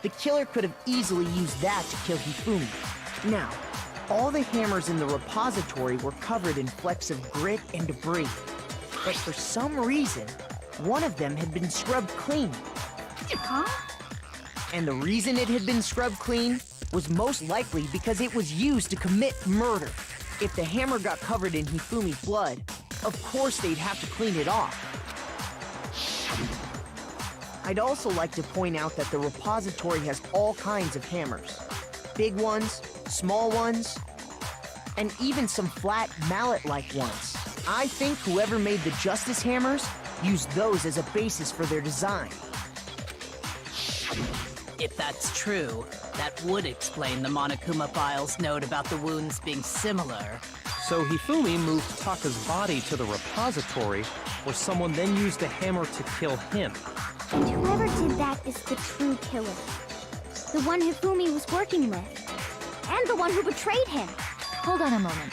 The killer could have easily used that to kill Hifumi. Now, all the hammers in the repository were covered in flecks of grit and debris. But for some reason, one of them had been scrubbed clean. Huh? And the reason it had been scrubbed clean was most likely because it was used to commit murder. If the hammer got covered in Hifumi's blood, of course they'd have to clean it off. I'd also like to point out that the repository has all kinds of hammers. Big ones, small ones, and even some flat mallet-like ones. I think whoever made the Justice Hammers used those as a basis for their design. If that's true, that would explain the Monokuma file's note about the wounds being similar. So Hifumi moved Taka's body to the repository, where someone then used a hammer to kill him. And whoever did that is the true killer. The one Hifumi was working with. And the one who betrayed him. Hold on a moment.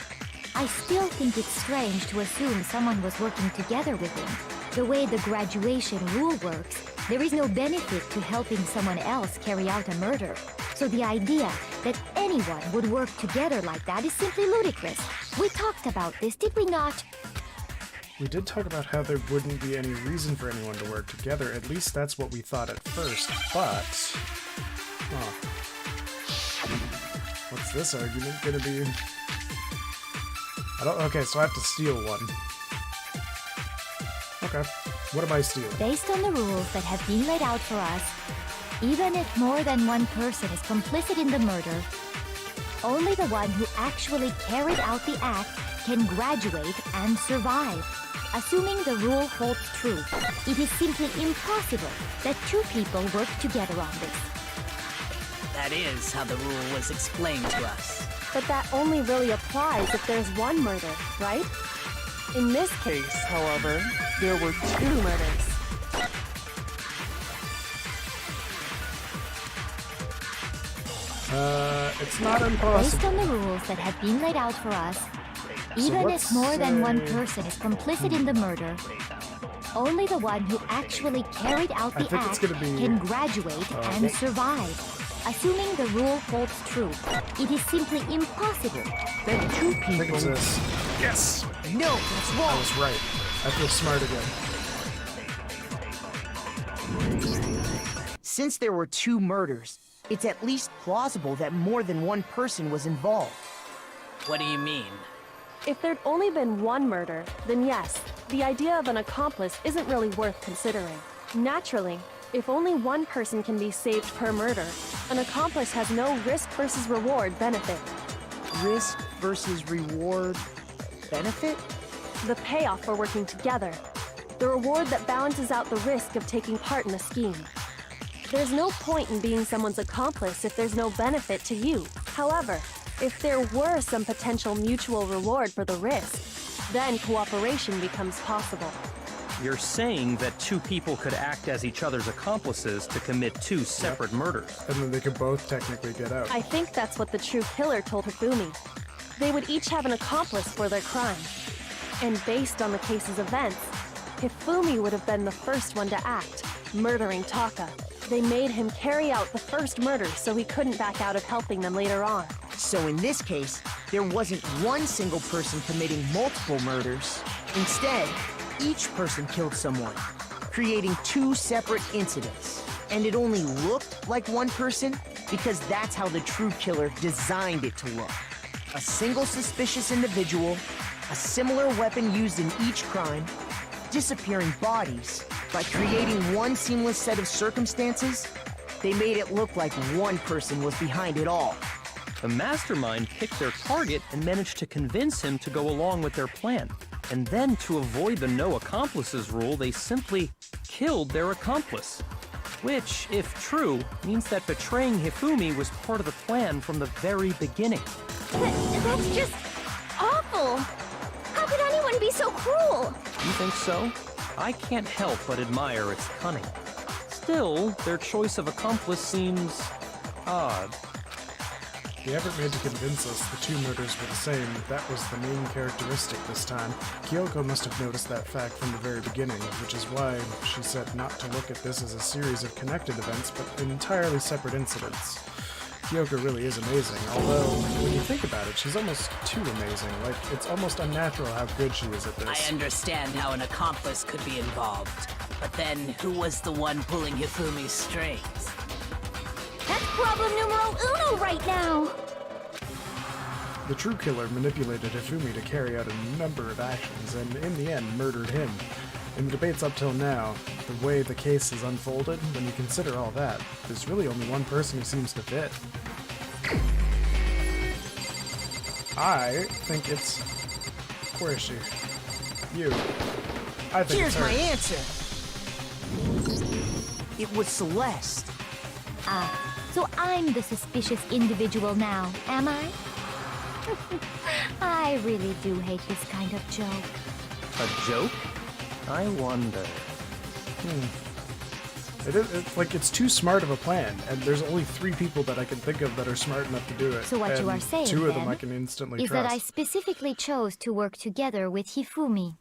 I still think it's strange to assume someone was working together with him. The way the graduation rule works, there is no benefit to helping someone else carry out a murder. So the idea that anyone would work together like that is simply ludicrous. We talked about this, did we not? We did talk about how there wouldn't be any reason for anyone to work together. At least that's what we thought at first, but... Huh. What's this argument gonna be? Okay, so I have to steal one. Okay. What am I stealing? Based on the rules that have been laid out for us, even if more than one person is complicit in the murder, only the one who actually carried out the act can graduate and survive. Assuming the rule holds true, it is simply impossible that two people work together on this. That is how the rule was explained to us. But that only really applies if there's one murder, right? In this case, however, there were two murders. It's not Based impossible. on the rules that have been laid out for us, even if let's more than one say- person is complicit in the murder, only the one who actually carried out I the think it's act gonna be- can graduate and survive. Assuming the rule holds true, it is simply impossible. Then two I think it's people... this. Yes! No, that's I wrong. was right. I feel smart again. Since there were two murders, it's at least plausible that more than one person was involved. What do you mean? If there'd only been one murder, then yes, the idea of an accomplice isn't really worth considering. Naturally, if only one person can be saved per murder, an accomplice has no risk versus reward benefit. risk versus reward benefit? The payoff for working together. The reward that balances out the risk of taking part in the scheme. There's no point in being someone's accomplice if there's no benefit to you. However, if there were some potential mutual reward for the risk, then cooperation becomes possible. You're saying that two people could act as each other's accomplices to commit two separate murders. And then they could both technically get out. I think that's what the true killer told Hifumi. They would each have an accomplice for their crime. And based on the case's events, Hifumi would have been the first one to act, murdering Taka. They made him carry out the first murder so he couldn't back out of helping them later on. So in this case, there wasn't one single person committing multiple murders. Instead, each person killed someone, creating two separate incidents. And it only looked like one person because that's how the true killer designed it to look. A single suspicious individual, a similar weapon used in each crime, disappearing bodies. By creating one seamless set of circumstances, they made it look like one person was behind it all. The mastermind picked their target and managed to convince him to go along with their plan. And then, to avoid the no accomplices rule, they simply killed their accomplice. Which, if true, means that betraying Hifumi was part of the plan from the very beginning. That's just awful. How could anyone be so cruel? You think so? I can't help but admire its cunning. Still, their choice of accomplice seems odd. The effort made to convince us the two murders were the same, that was the main characteristic this time. Kyoko must have noticed that fact from the very beginning, which is why she said not to look at this as a series of connected events, but entirely separate incidents. Kyoko really is amazing, although, when you think about it, she's almost too amazing. Like, it's almost unnatural how good she is at this. I understand how an accomplice could be involved, but then who was the one pulling Hifumi's strings? That's problem numero uno right now. The true killer manipulated Hifumi to carry out a number of actions, and in the end, murdered him. In the debates up till now, the way the case has unfolded, when you consider all that, there's really only one person who seems to fit. I think it's... Where is she? You. I think Here's it's her. my answer. It was Celeste. So I'm the suspicious individual now, am I? I really do hate this kind of joke. A joke? I wonder. It's like it's too smart of a plan, and there's only 3 people that I can think of that are smart enough to do it. So what you and are saying, 2 of them then, I can instantly is trust. that I specifically chose to work together with Hifumi.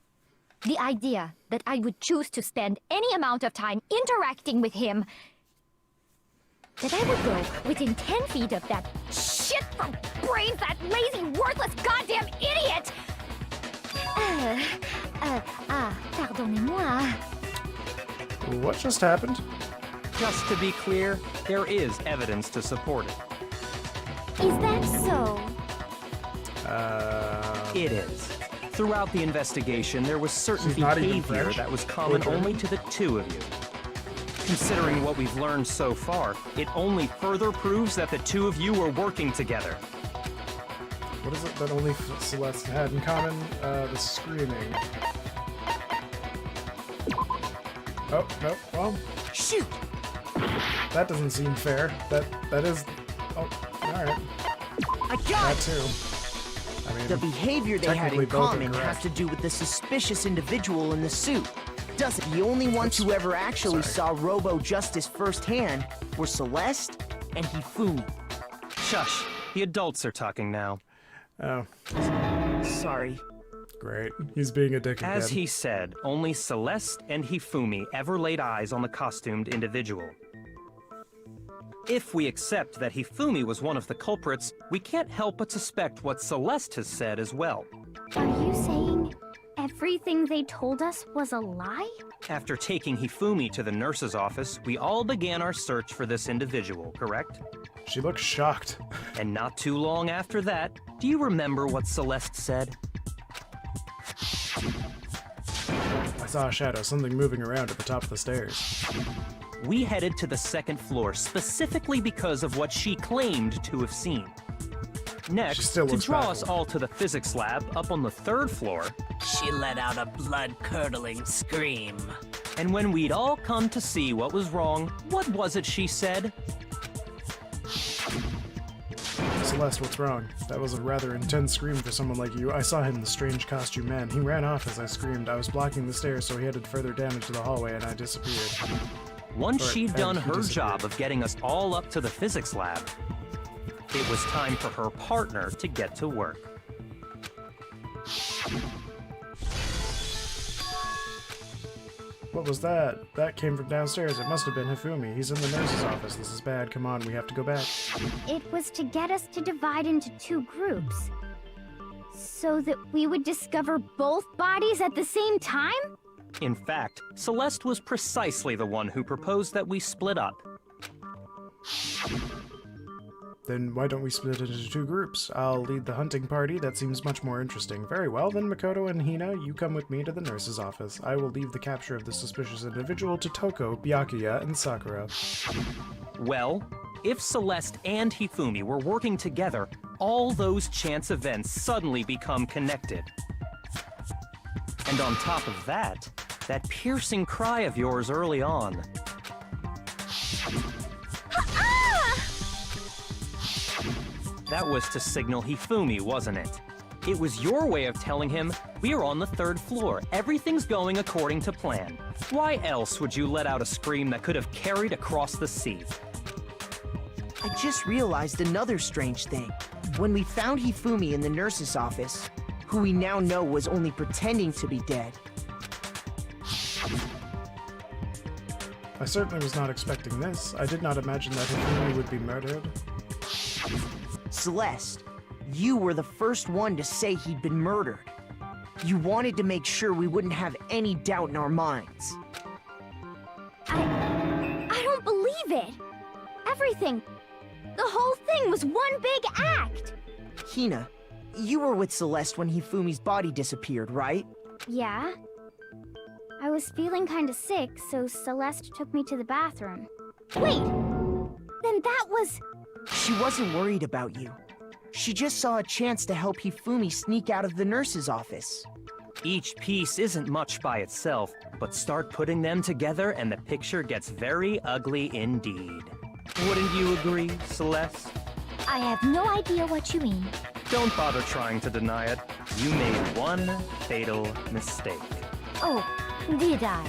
The idea that I would choose to spend any amount of time interacting with him, that I would go within 10 feet of that shit from brains, that lazy, worthless, goddamn idiot! Pardonnez-moi. What just happened? Just to be clear, there is evidence to support it. Is that so? It is. Throughout the investigation, there was certain She's not even behavior French? that was common Or only to the 2 of you. Considering what we've learned so far, it only further proves that the 2 of you were working together. What is it that only Celeste had in common? The screaming. Oh, no, well, Shoot! that doesn't seem fair. That is... Oh, alright. I got That it! too. I mean, The behavior they had technically in both are common has correct. to do with the suspicious individual in the suit. Doesn't the only ones who ever actually saw Robo-Justice firsthand were Celeste and Hifumi. Shush. The adults are talking now. Oh, Sorry. great. He's being a dick again. As he said, only Celeste and Hifumi ever laid eyes on the costumed individual. If we accept that Hifumi was one of the culprits, we can't help but suspect what Celeste has said as well. Are you saying everything they told us was a lie? After taking Hifumi to the nurse's office, we all began our search for this individual, correct? She looks shocked. And not too long after that, do you remember what Celeste said? I saw a shadow, something moving around at the top of the stairs. We headed to the 2nd floor specifically because of what she claimed to have seen. Next, still to looks draw us baffled. all to the physics lab up on the 3rd floor, She let out a blood-curdling scream. and when we'd all come to see what was wrong, what was it she said? Celeste, what's wrong? That was a rather intense scream for someone like you. I saw him, the strange costume man. He ran off as I screamed. I was blocking the stairs, so he headed further down into the hallway, and I disappeared. Once Or- she'd and done he her disappeared. job of getting us all up to the physics lab, it was time for her partner to get to work. What was that? That came from downstairs. It must have been Hifumi. He's in the nurse's office. This is bad. Come on, we have to go back. It was to get us to divide into 2 groups. So that we would discover both bodies at the same time? In fact, Celeste was precisely the one who proposed that we split up. Then why don't we split it into 2 groups? I'll lead the hunting party. That seems much more interesting. Very well, then Makoto and Hina, you come with me to the nurse's office. I will leave the capture of the suspicious individual to Toko, Byakuya, and Sakura. Well, if Celeste and Hifumi were working together, all those chance events suddenly become connected. And on top of that, that piercing cry of yours early on. That was to signal Hifumi, wasn't it? It was your way of telling him, we're on the 3rd floor, everything's going according to plan. Why else would you let out a scream that could have carried across the sea? I just realized another strange thing. When we found Hifumi in the nurse's office, who we now know was only pretending to be dead, I certainly was not expecting this. I did not imagine that Hifumi would be murdered. Celeste, you were the first one to say he'd been murdered. You wanted to make sure we wouldn't have any doubt in our minds. I don't believe it. Everything. The whole thing was one big act. Hina, you were with Celeste when Hifumi's body disappeared, right? Yeah. I was feeling kinda sick, so Celeste took me to the bathroom. Wait! Then that was... She wasn't worried about you. She just saw a chance to help Hifumi sneak out of the nurse's office. Each piece isn't much by itself, but start putting them together and the picture gets very ugly indeed. Wouldn't you agree, Celeste? I have no idea what you mean. Don't bother trying to deny it. You made one fatal mistake. Oh, did I?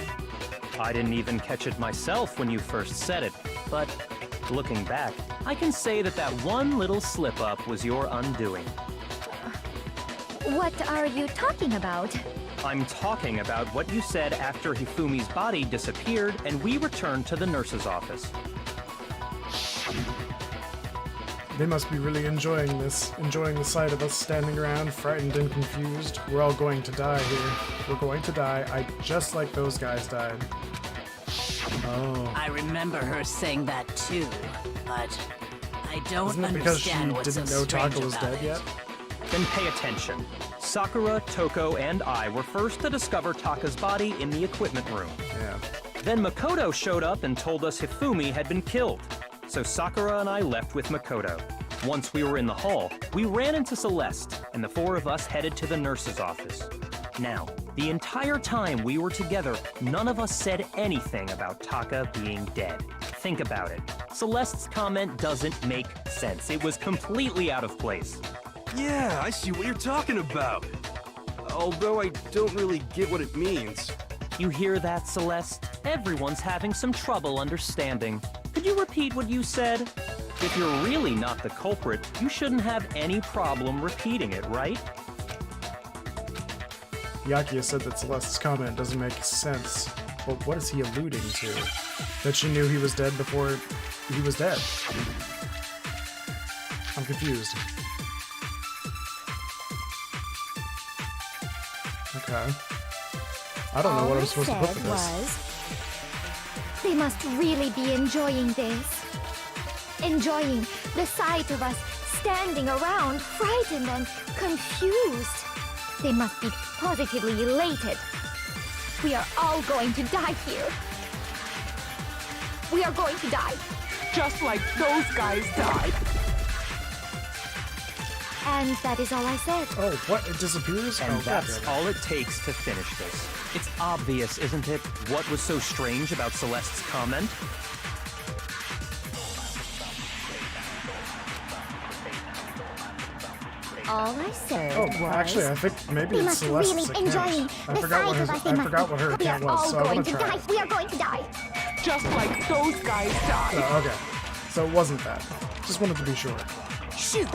I didn't even catch it myself when you first said it, but looking back, I can say that that one little slip-up was your undoing. What are you talking about? I'm talking about what you said after Hifumi's body disappeared and we returned to the nurse's office. They must be really enjoying this, enjoying the sight of us standing around, frightened and confused. We're all going to die here. We're going to die. Just like those guys died. Oh. I remember her saying that too, but I don't Isn't it because she understand what's so didn't know strange Taka was about dead it. yet? Then pay attention. Sakura, Toko, and I were first to discover Taka's body in the equipment room. Yeah. Then Makoto showed up and told us Hifumi had been killed. So Sakura and I left with Makoto. Once we were in the hall, we ran into Celeste, and the 4 of us headed to the nurse's office. Now, the entire time we were together, none of us said anything about Taka being dead. Think about it. Celeste's comment doesn't make sense. It was completely out of place. Yeah, I see what you're talking about. Although I don't really get what it means. You hear that, Celeste? Everyone's having some trouble understanding. Could you repeat what you said? If you're really not the culprit, you shouldn't have any problem repeating it, right? Yakuya said that Celeste's comment doesn't make sense. But what is he alluding to? That she knew he was dead before he was dead? I'm confused. Okay. I don't know what I'm supposed to put with this. They must really be enjoying this. Enjoying the sight of us standing around, frightened and confused. They must be positively elated. We are all going to die here. We are going to die. Just like those guys died. And that is all I said. Oh, what? It disappears? And oh, that's goddamn. all it takes to finish this. It's obvious, isn't it, what was so strange about Celeste's comment? All I said Oh, was... actually, I think maybe We it's must Celeste's really account. enjoy I the forgot what sight her, of us. They I must forgot what her be. We are account was, all so I going want to to try. die. We are going to die. Just like those guys died. Oh, okay. So it wasn't that. Just wanted to be sure. Shoot!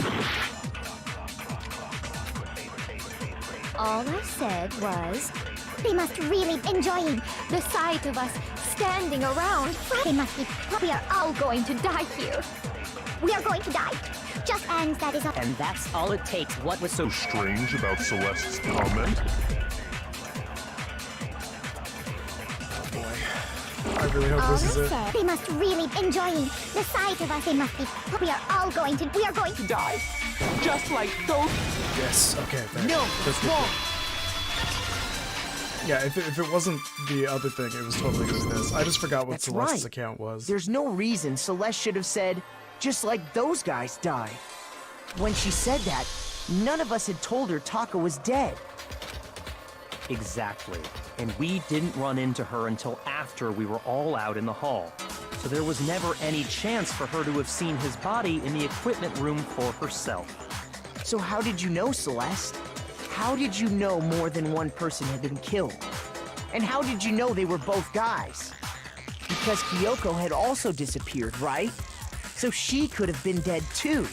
All I said was... They must really enjoy the sight of us standing around. They must be... We are all going to die here. We are going to die. Just and that is all. And that's all it takes. What was so Strange about Celeste's comment? Oh boy. I really hope All this is I it. said. They must really enjoy the sight of us. They must be... We are all going to... We are going to Die. Just like those. Yes, okay. There. No, That's good. wrong. Yeah, if it wasn't the other thing, it was totally gonna be this. I just forgot what That's Celeste's right. account was. There's no reason Celeste should have said, just like those guys died. When she said that, none of us had told her Taka was dead. Exactly. And we didn't run into her until after we were all out in the hall. So there was never any chance for her to have seen his body in the equipment room for herself. So how did you know, Celeste? How did you know more than one person had been killed? And how did you know they were both guys? Because Kyoko had also disappeared, right? So she could have been dead too.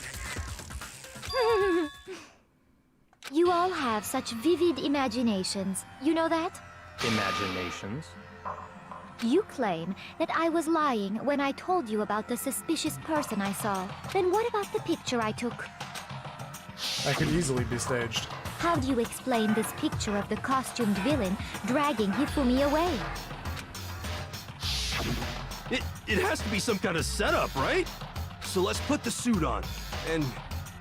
You all have such vivid imaginations. You know that? Imaginations. You claim that I was lying when I told you about the suspicious person I saw. Then what about the picture I took? That could easily be staged. How do you explain this picture of the costumed villain dragging Hifumi away? It has to be some kind of setup, right? So let's put the suit on, and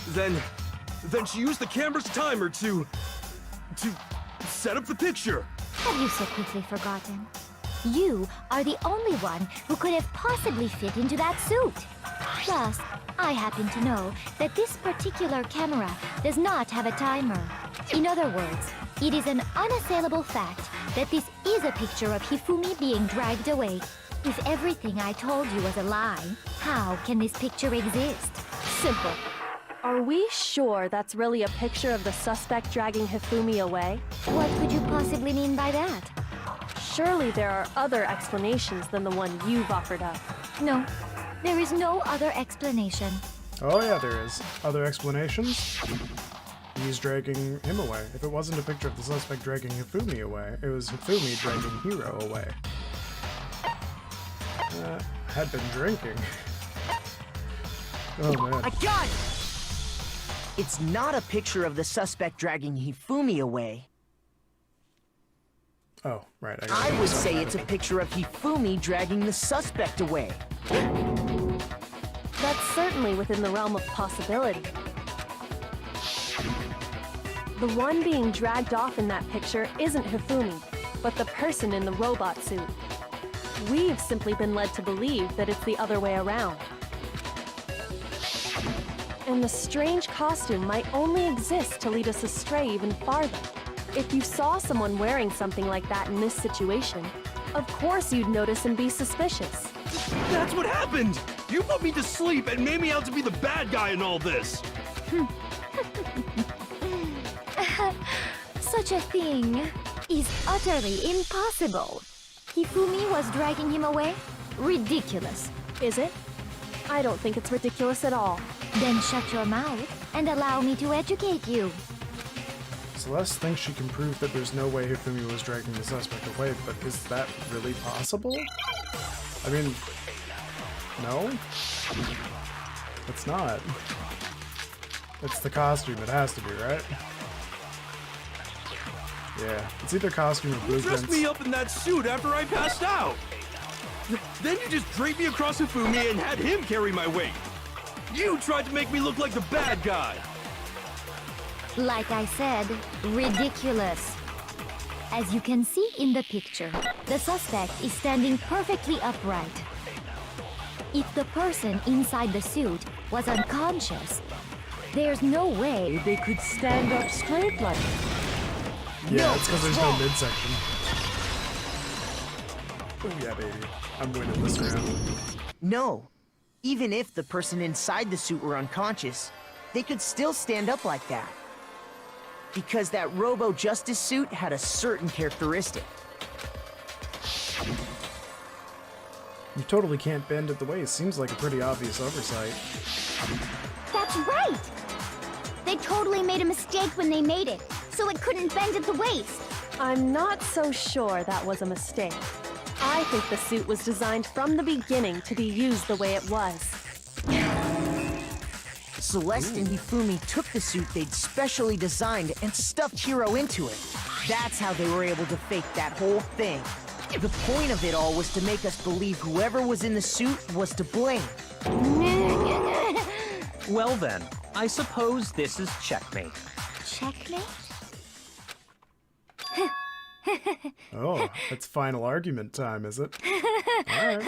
then she used the camera's timer to set up the picture. Have you so quickly forgotten? You are the only one who could have possibly fit into that suit. Plus, I happen to know that this particular camera does not have a timer. In other words, it is an unassailable fact that this is a picture of Hifumi being dragged away. If everything I told you was a lie, how can this picture exist? Simple. Are we sure that's really a picture of the suspect dragging Hifumi away? What could you possibly mean by that? Surely there are other explanations than the one you've offered up. No, there is no other explanation. Oh yeah, there is. Other explanations? He's dragging him away. If it wasn't a picture of the suspect dragging Hifumi away, it was Hifumi dragging Hiro away. Had been drinking. Oh man. I got it! It's not a picture of the suspect dragging Hifumi away. Oh, right. I would say it's a picture of Hifumi dragging the suspect away. That's certainly within the realm of possibility. The one being dragged off in that picture isn't Hifumi, but the person in the robot suit. We've simply been led to believe that it's the other way around. And the strange costume might only exist to lead us astray even farther. If you saw someone wearing something like that in this situation, of course you'd notice and be suspicious. That's what happened! You put me to sleep and made me out to be the bad guy in all this! Such a thing is utterly impossible. Hifumi was dragging him away? Ridiculous. Is it? I don't think it's ridiculous at all. Then shut your mouth and allow me to educate you. Celeste thinks she can prove that there's no way Hifumi was dragging the suspect away, but is that really possible? I mean, no? It's not. It's the costume, it has to be, right? Yeah, it's either costume or You blueprints. dressed me up in that suit after I passed out! Then you just draped me across Hifumi and had him carry my weight! You tried to make me look like the bad guy! Like I said, ridiculous. As you can see in the picture, the suspect is standing perfectly upright. If the person inside the suit was unconscious, There's no way. They could stand up straight like Yeah, it's because there's no midsection. Oh yeah, baby. I'm winning this round. No. Even if the person inside the suit were unconscious, they could still stand up like that. Because that Robo-Justice suit had a certain characteristic. You totally can't bend at the waist. Seems like a pretty obvious oversight. That's right! They totally made a mistake when they made it, so it couldn't bend at the waist. I'm not so sure that was a mistake. I think the suit was designed from the beginning to be used the way it was. Celeste and Hifumi took the suit they'd specially designed and stuffed Hiro into it. That's how they were able to fake that whole thing. The point of it all was to make us believe whoever was in the suit was to blame. Well then, I suppose this is checkmate. Checkmate? Oh, it's final argument time, is it? Alright.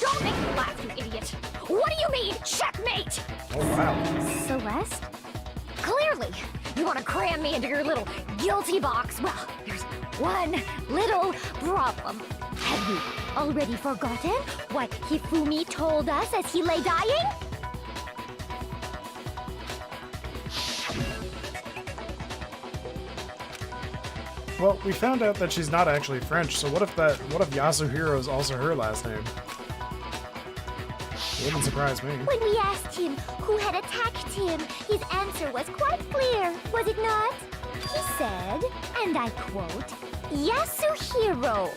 Don't make me laugh, you idiot! What do you mean, checkmate? Oh, wow. Celeste? Clearly, you want to cram me into your little guilty box. Well, there's one little problem. Have you already forgotten what Hifumi told us as he lay dying? Well, we found out that she's not actually French, so what if Yasuhiro is also her last name? It wouldn't surprise me. When we asked him who had attacked him, his answer was quite clear, was it not? He said, and I quote, Yasuhiro.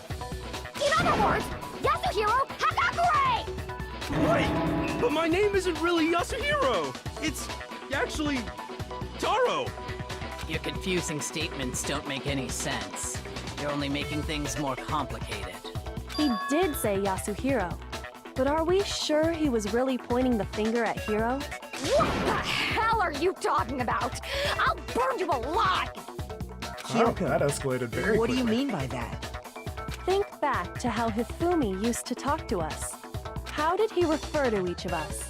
In other words, Yasuhiro Hagakure! Wait! But my name isn't really Yasuhiro! It's actually Taro! Your confusing statements don't make any sense. You're only making things more complicated. He did say Yasuhiro, but are we sure he was really pointing the finger at Hiro? What the hell are you talking about? I'll burn you alive! Oh, that escalated very What do quickly. you mean by that? Think back to how Hifumi used to talk to us. How did he refer to each of us?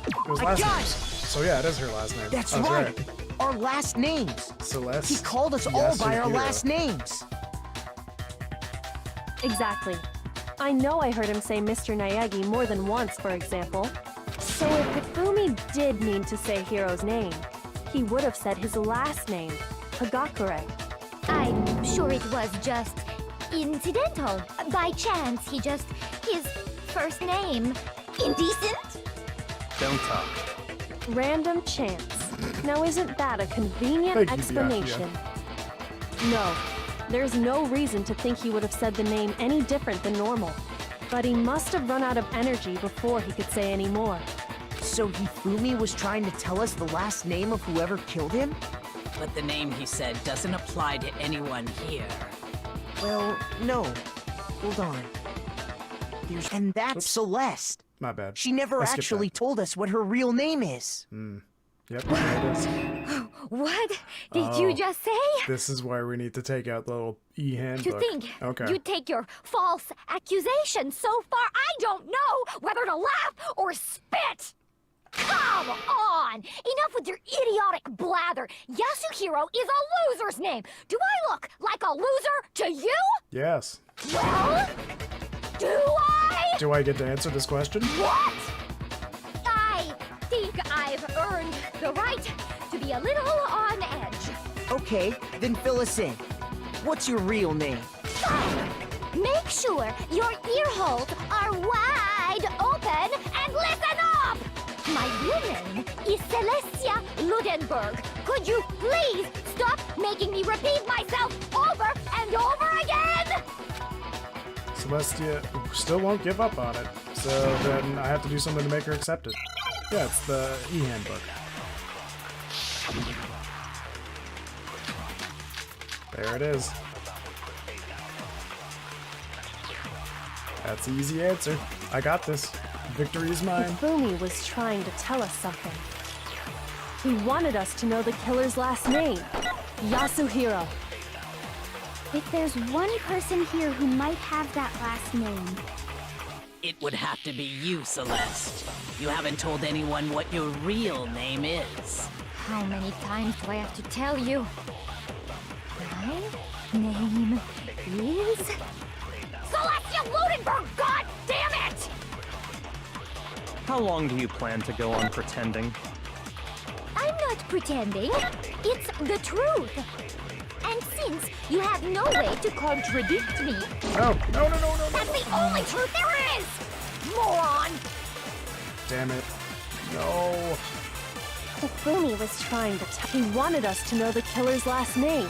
It was I last got names. it! So yeah, it is her last name. That's I was right. Our last names. Celeste. He called us all by our Yasuhiro. last names. Exactly. I know I heard him say Mr. Naegi more than once, for example. So if Hifumi did mean to say Hiro's name, he would have said his last name, Hagakure. I'm sure it was just incidental. By chance, his first name. Indecent? Don't talk. Random chance. Now isn't that a convenient Thank you, explanation? No, there's no reason to think he would have said the name any different than normal. But he must have run out of energy before he could say any more. So Hifumi was trying to tell us the last name of whoever killed him? But the name he said doesn't apply to anyone here. Well, no. Hold on. And that's Celeste. My bad. She never I skipped actually that. told us what her real name is. Yep, there it is. What did you just say? This is why we need to take out the little e-handbook. To think Okay. you take your false accusations so far, I don't know whether to laugh or spit! Come on! Enough with your idiotic blather! Yasuhiro is a loser's name! Do I look like a loser to you? Yes. Well, do I? Do I get to answer this question? What? I think I've earned the right to be a little on edge. Okay, then fill us in. What's your real name? Fine. Make sure your ear holes are wide open and listen up! My real name is Celestia Ludenberg. Could you please stop making me repeat myself over and over again? Celestia still won't give up on it. So then I have to do something to make her accept it. Yeah, it's the e-handbook. There it is. That's the easy answer. I got this. Victory is mine. Hifumi was trying to tell us something. He wanted us to know the killer's last name, Yasuhiro. If there's one person here who might have that last name, It would have to be you, Celeste. You haven't told anyone what your real name is. How many times do I have to tell you? My name is Celestia Ludenberg! God damn it! How long do you plan to go on pretending? I'm not pretending. It's the truth. And since you have no way to contradict me, No. that's the only truth there is! Moron! Damn it. No. Hifumi was trying to he wanted us to know the killer's last name.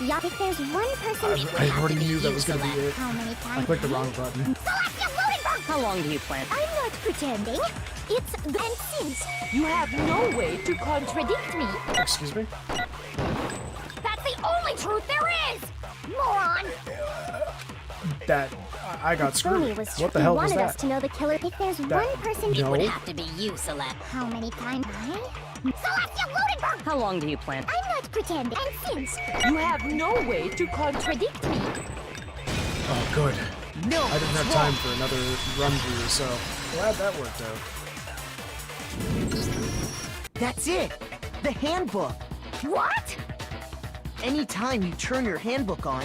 Yup, if there's one person I already knew that was gonna be it. how many I times? clicked the wrong button. Celestia Ludenberg! How long do you plan? I'm not pretending. It's the... And since you have no way to contradict me, Excuse me? that's the only truth there is! Moron! That... I got Hifumi screwed. was What the hell was wanted us that? to know the killer. If there's one person, no. Would have to be you, Celeste. how many times? Celestia Ludenberg! How long do you plan? I'm not pretending. And since you have no way to contradict me, Oh, good. No, I didn't have time for another run through, so glad that worked out. That's it! The handbook! what? Anytime you turn your handbook on,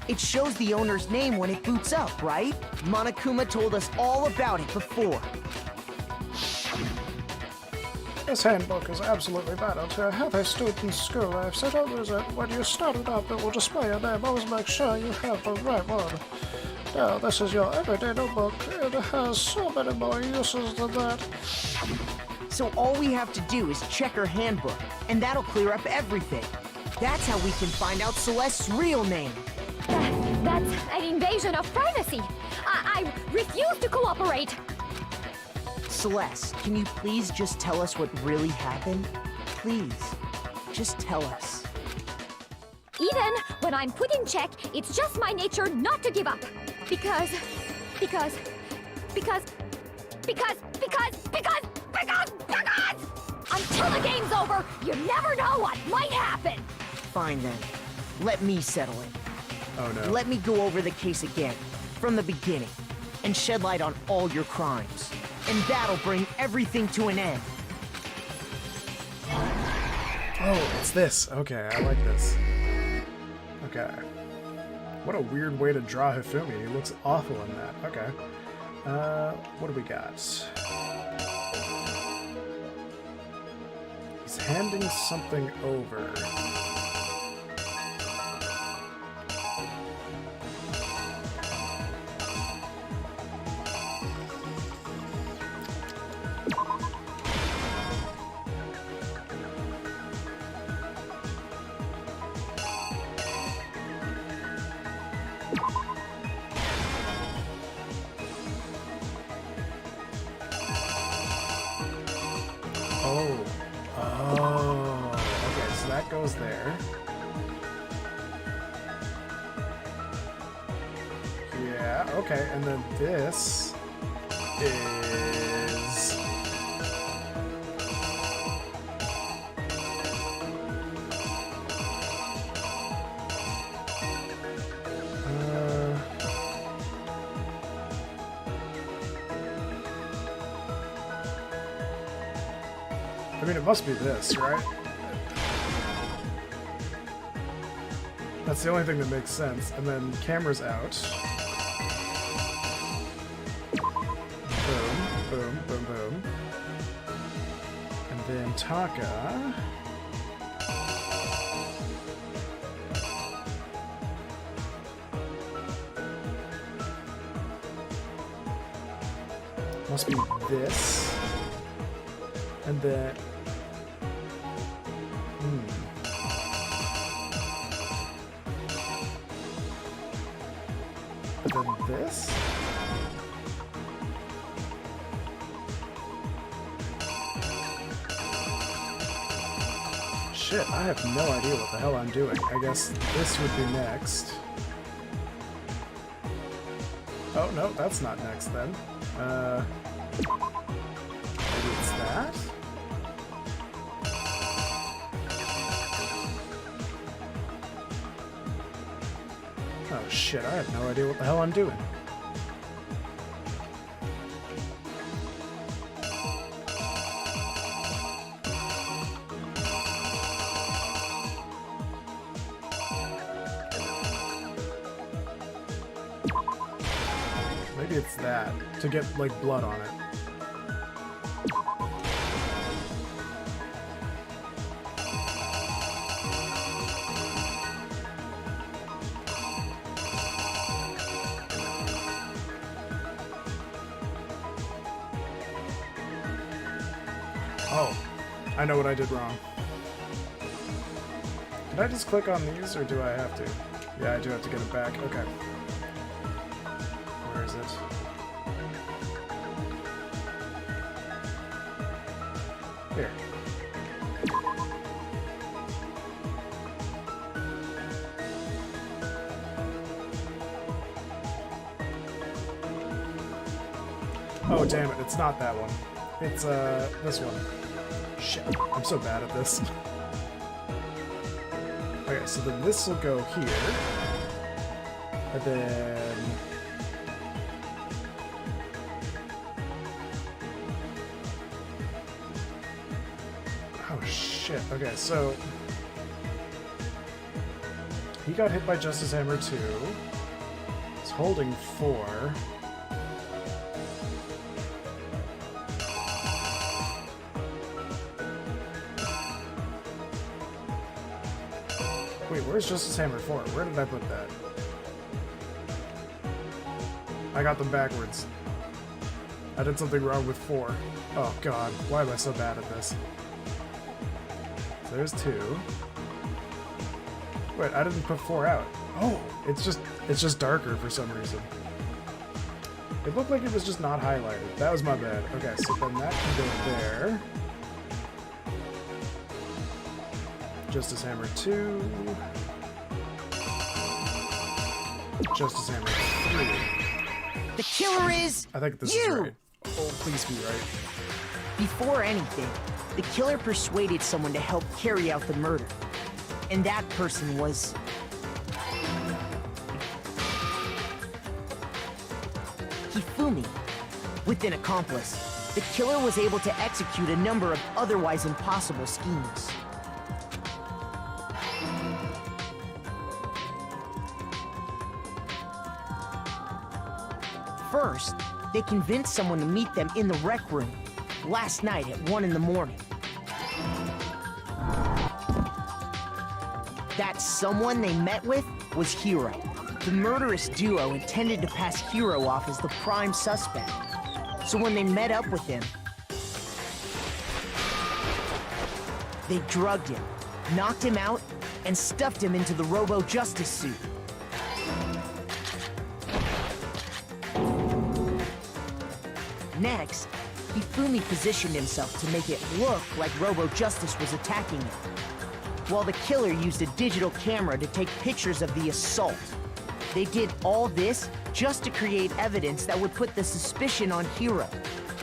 it shows the owner's name when it boots up, right? Monokuma told us all about it before. This handbook is absolutely vital to a healthy student's school life. So don't lose it. When you start it up, it will display your name. Always make sure you have the right one. Now, this is your everyday notebook. It has so many more uses than that. So all we have to do is check her handbook, and that'll clear up everything. That's how we can find out Celeste's real name. That's an invasion of privacy. I refuse to cooperate. Celeste, can you please just tell us what really happened? Please, just tell us. Even when I'm put in check, it's just my nature not to give up. Because until the game's over, you never know what might happen. Fine then. Let me settle it. Oh no. Let me go over the case again, from the beginning, and shed light on all your crimes. And that'll bring everything to an end. Oh, it's this. Okay, I like this. Okay. What a weird way to draw Hifumi. He looks awful in that. Okay. What do we got? He's handing something over. Okay, so that goes there. Yeah, okay, and then this is... I mean, it must be this, right? That's the only thing that makes sense. And then camera's out. Boom, boom, boom, boom. And then Taka. Must be this. And then... And then this? Shit, I have no idea what the hell I'm doing. I guess this would be next. Oh, no, that's not next then. Maybe it's that? Oh shit, I have no idea what the hell I'm doing. maybe it's that, to get, like, blood on it. Oh, I know what I did wrong. Did I just click on these, or do I have to? Yeah, I do have to get it back. Okay. Where is it? Here. Oh, damn it. It's not that one. It's, this one. Shit. I'm so bad at this. Okay, so then this will go here. And then... Oh, shit. Okay, so... He got hit by Justice Hammer 2. He's holding 4. Wait, where's Justice Hammer 4? Where did I put that? I got them backwards. I did something wrong with 4. Oh god, why am I so bad at this? There's 2. Wait, I didn't put 4 out. Oh, it's just darker for some reason. It looked like it was just not highlighted. That was my bad. Okay, so then that can go there. Justice Hammer 2. Justice Hammer 3. The killer is I think this you! is right. Oh, please be right. Before anything, the killer persuaded someone to help carry out the murder. And that person was... Hifumi. With an accomplice, the killer was able to execute a number of otherwise impossible schemes. First, they convinced someone to meet them in the rec room last night at 1 in the morning. That someone they met with was Hiro. The murderous duo intended to pass Hiro off as the prime suspect. So when they met up with him, they drugged him, knocked him out, and stuffed him into the Robo-Justice suit. Next, Hifumi positioned himself to make it look like Robo-Justice was attacking him, while the killer used a digital camera to take pictures of the assault. They did all this just to create evidence that would put the suspicion on Hiro.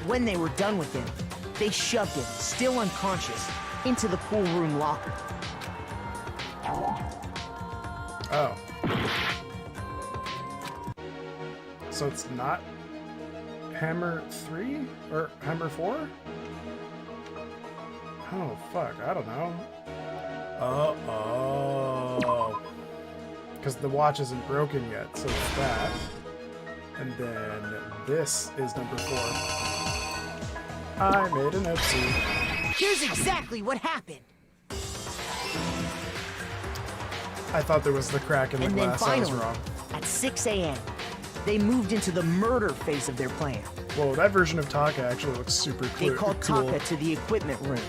When they were done with him, they shoved him, still unconscious, into the pool room locker. Oh. So it's not Hammer 3? Or Hammer 4? Oh, fuck. I don't know. Oh. Because the watch isn't broken yet, so it's that. And then this is number 4. I made an oopsie. Here's exactly what happened. I thought there was the crack in the glass. I was wrong. At 6 a.m., they moved into the murder phase of their plan. Whoa, that version of Taka actually looks super cool. They called Taka to the equipment room.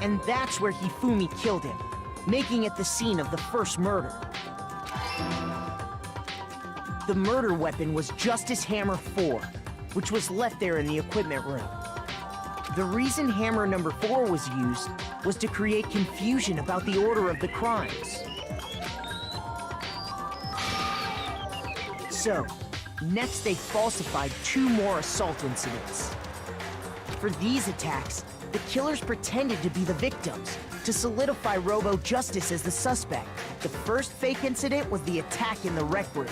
And that's where Hifumi killed him, making it the scene of the first murder. The murder weapon was Justice Hammer 4, which was left there in the equipment room. The reason Hammer number 4 was used was to create confusion about the order of the crimes. So, next they falsified 2 more assault incidents. For these attacks, the killers pretended to be the victims, to solidify Robo-Justice as the suspect. The first fake incident was the attack in the rec room.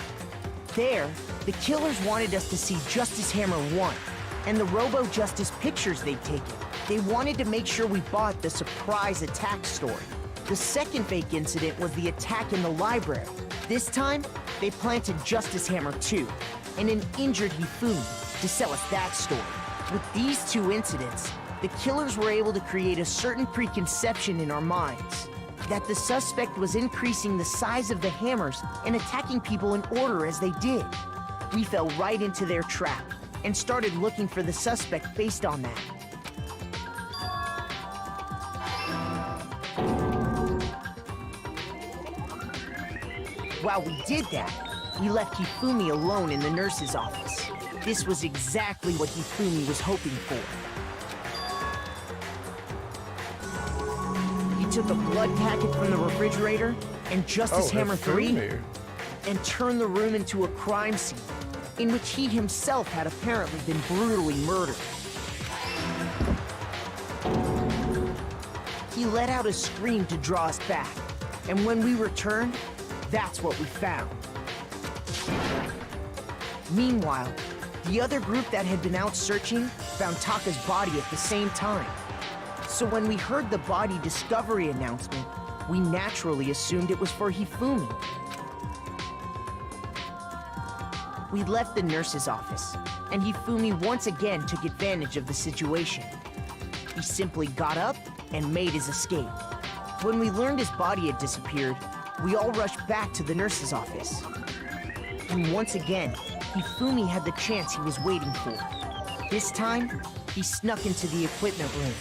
There, the killers wanted us to see Justice Hammer 1, and the Robo-Justice pictures they'd taken. They wanted to make sure we bought the surprise attack story. The second fake incident was the attack in the library. This time, they planted Justice Hammer 2 and an injured Hifumi to sell us that story. With these two incidents, the killers were able to create a certain preconception in our minds that the suspect was increasing the size of the hammers and attacking people in order as they did. We fell right into their trap and started looking for the suspect based on that. While we did that, we left Hifumi alone in the nurse's office. This was exactly what Hifumi was hoping for. He took a blood packet from the refrigerator and Justice Hammer 3 and turned the room into a crime scene in which he himself had apparently been brutally murdered. He let out a scream to draw us back, and when we returned, that's what we found. Meanwhile, the other group that had been out searching found Taka's body at the same time. So when we heard the body discovery announcement, we naturally assumed it was for Hifumi. We left the nurse's office, and Hifumi once again took advantage of the situation. He simply got up and made his escape. When we learned his body had disappeared, we all rushed back to the nurse's office. And once again, Hifumi had the chance he was waiting for. This time, he snuck into the equipment room.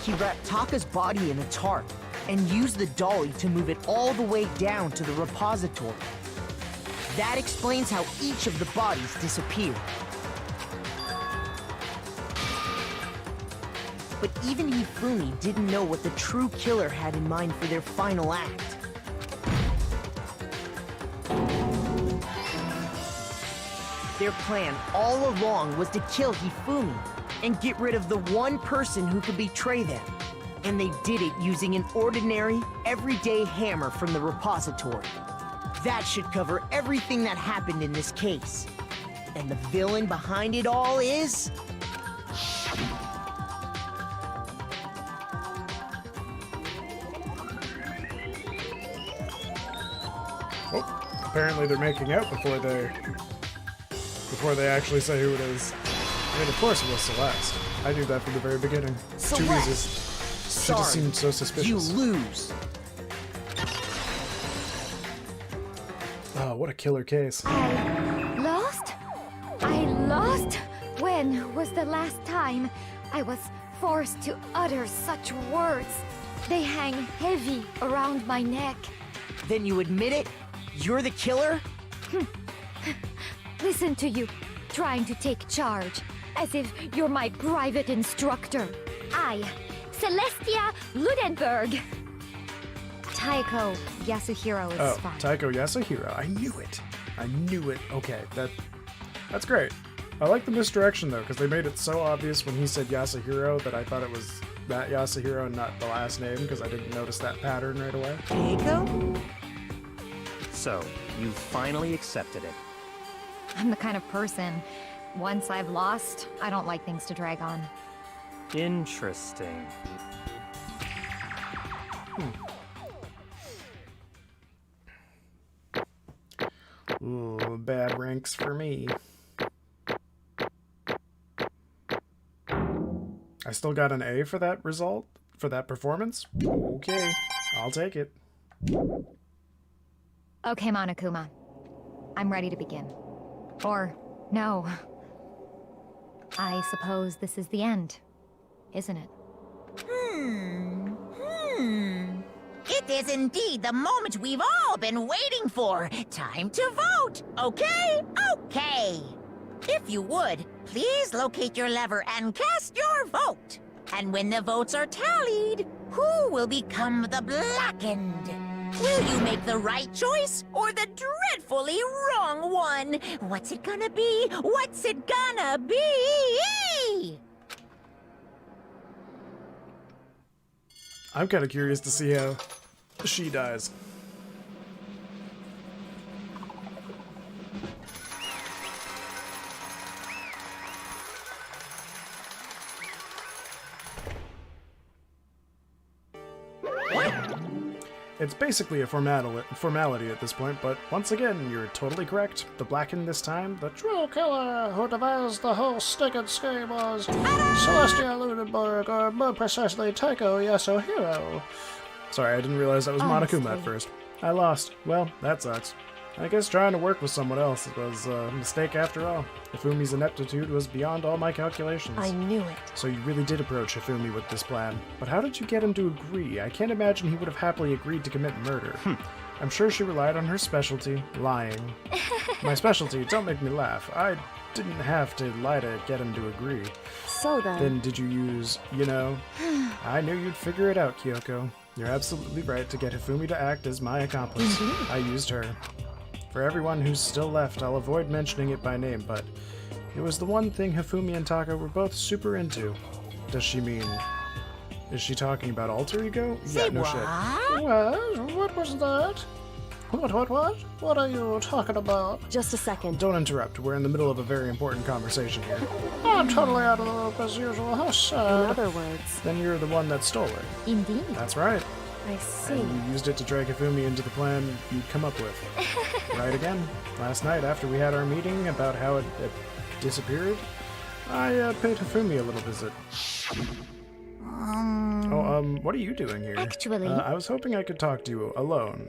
He wrapped Taka's body in a tarp and used the dolly to move it all the way down to the repository. That explains how each of the bodies disappeared. But even Hifumi didn't know what the true killer had in mind for their final act. Their plan all along was to kill Hifumi and get rid of the one person who could betray them. And they did it using an ordinary, everyday hammer from the repository. That should cover everything that happened in this case. And the villain behind it all is... Oh, apparently they're making out before they actually say who it is. I mean, of course it was Celeste. I knew that from the very beginning. It's too easy. She just seemed so suspicious. You lose. Oh, what a killer case. I lost? I lost? When was the last time I was forced to utter such words? They hang heavy around my neck. Then you admit it? You're the killer? Listen to you, trying to take charge, as if you're my private instructor. I, Celestia Ludenberg. Taiko Yasuhiro is fine. Taiko Yasuhiro. I knew it. I knew it. Okay, that's great. I like the misdirection, though, because they made it so obvious when he said Yasuhiro that I thought it was that Yasuhiro and not the last name, because I didn't notice that pattern right away. Taiko? So, you finally accepted it. I'm the kind of person, once I've lost, I don't like things to drag on. Interesting. Ooh, bad ranks for me. I still got an A for that result? For that performance? Okay, I'll take it. Okay, Monokuma. I'm ready to begin. Or, no. I suppose this is the end, isn't it? It is indeed the moment we've all been waiting for. Time to vote, okay? Okay. If you would, please locate your lever and cast your vote. And when the votes are tallied, who will become the blackened? Will you make the right choice or the dreadfully wrong one? What's it gonna be? What's it gonna be? I'm kind of curious to see how she dies. It's basically a formality at this point, but once again, you're totally correct. The Blacken this time, the True killer who devised the whole stinking scheme was Celestia Lunenburg, or more precisely, Taka Yasuhiro. Sorry, I didn't realize that was Honestly. Monokuma at first. I lost. Well, that sucks. I guess trying to work with someone else was a mistake after all. Hifumi's ineptitude was beyond all my calculations. I knew it. So you really did approach Hifumi with this plan. But how did you get him to agree? I can't imagine he would have happily agreed to commit murder. I'm sure she relied on her specialty, lying. My specialty, don't make me laugh. I didn't have to lie to get him to agree. So Then did you use, I knew you'd figure it out, Kyoko. You're absolutely right to get Hifumi to act as my accomplice. I used her. For everyone who's still left, I'll avoid mentioning it by name, but it was the one thing Hifumi and Taka were both super into. Does she mean... Is she talking about alter ego? Say no what? shit. Well, what was that? What? What are you talking about? Just a second. Don't interrupt. We're in the middle of a very important conversation here. I'm totally out of the loop as usual. How In sad. other words, Then you're the one that stole it. Indeed. That's right. I see. And you used it to drag Hifumi into the plan you'd come up with. Right again. Last night, after we had our meeting about how it disappeared, I paid Hifumi a little visit. What are you doing here? Actually- I was hoping I could talk to you alone.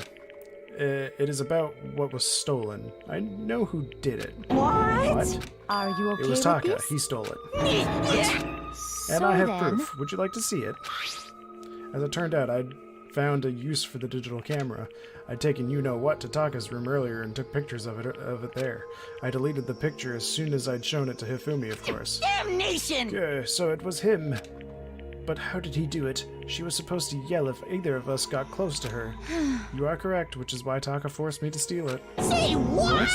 It is about what was stolen. I know who did it. What? Are you okay It was with Taka. this? He stole it. So And I have then, proof. Would you like to see it? As it turned out, I'd found a use for the digital camera. I'd taken you-know-what to Taka's room earlier and took pictures of it there. I deleted the picture as soon as I'd shown it to Hifumi, of course. Damnation! So it was him. But how did he do it? She was supposed to yell if either of us got close to her. You are correct, which is why Taka forced me to steal it. Say what?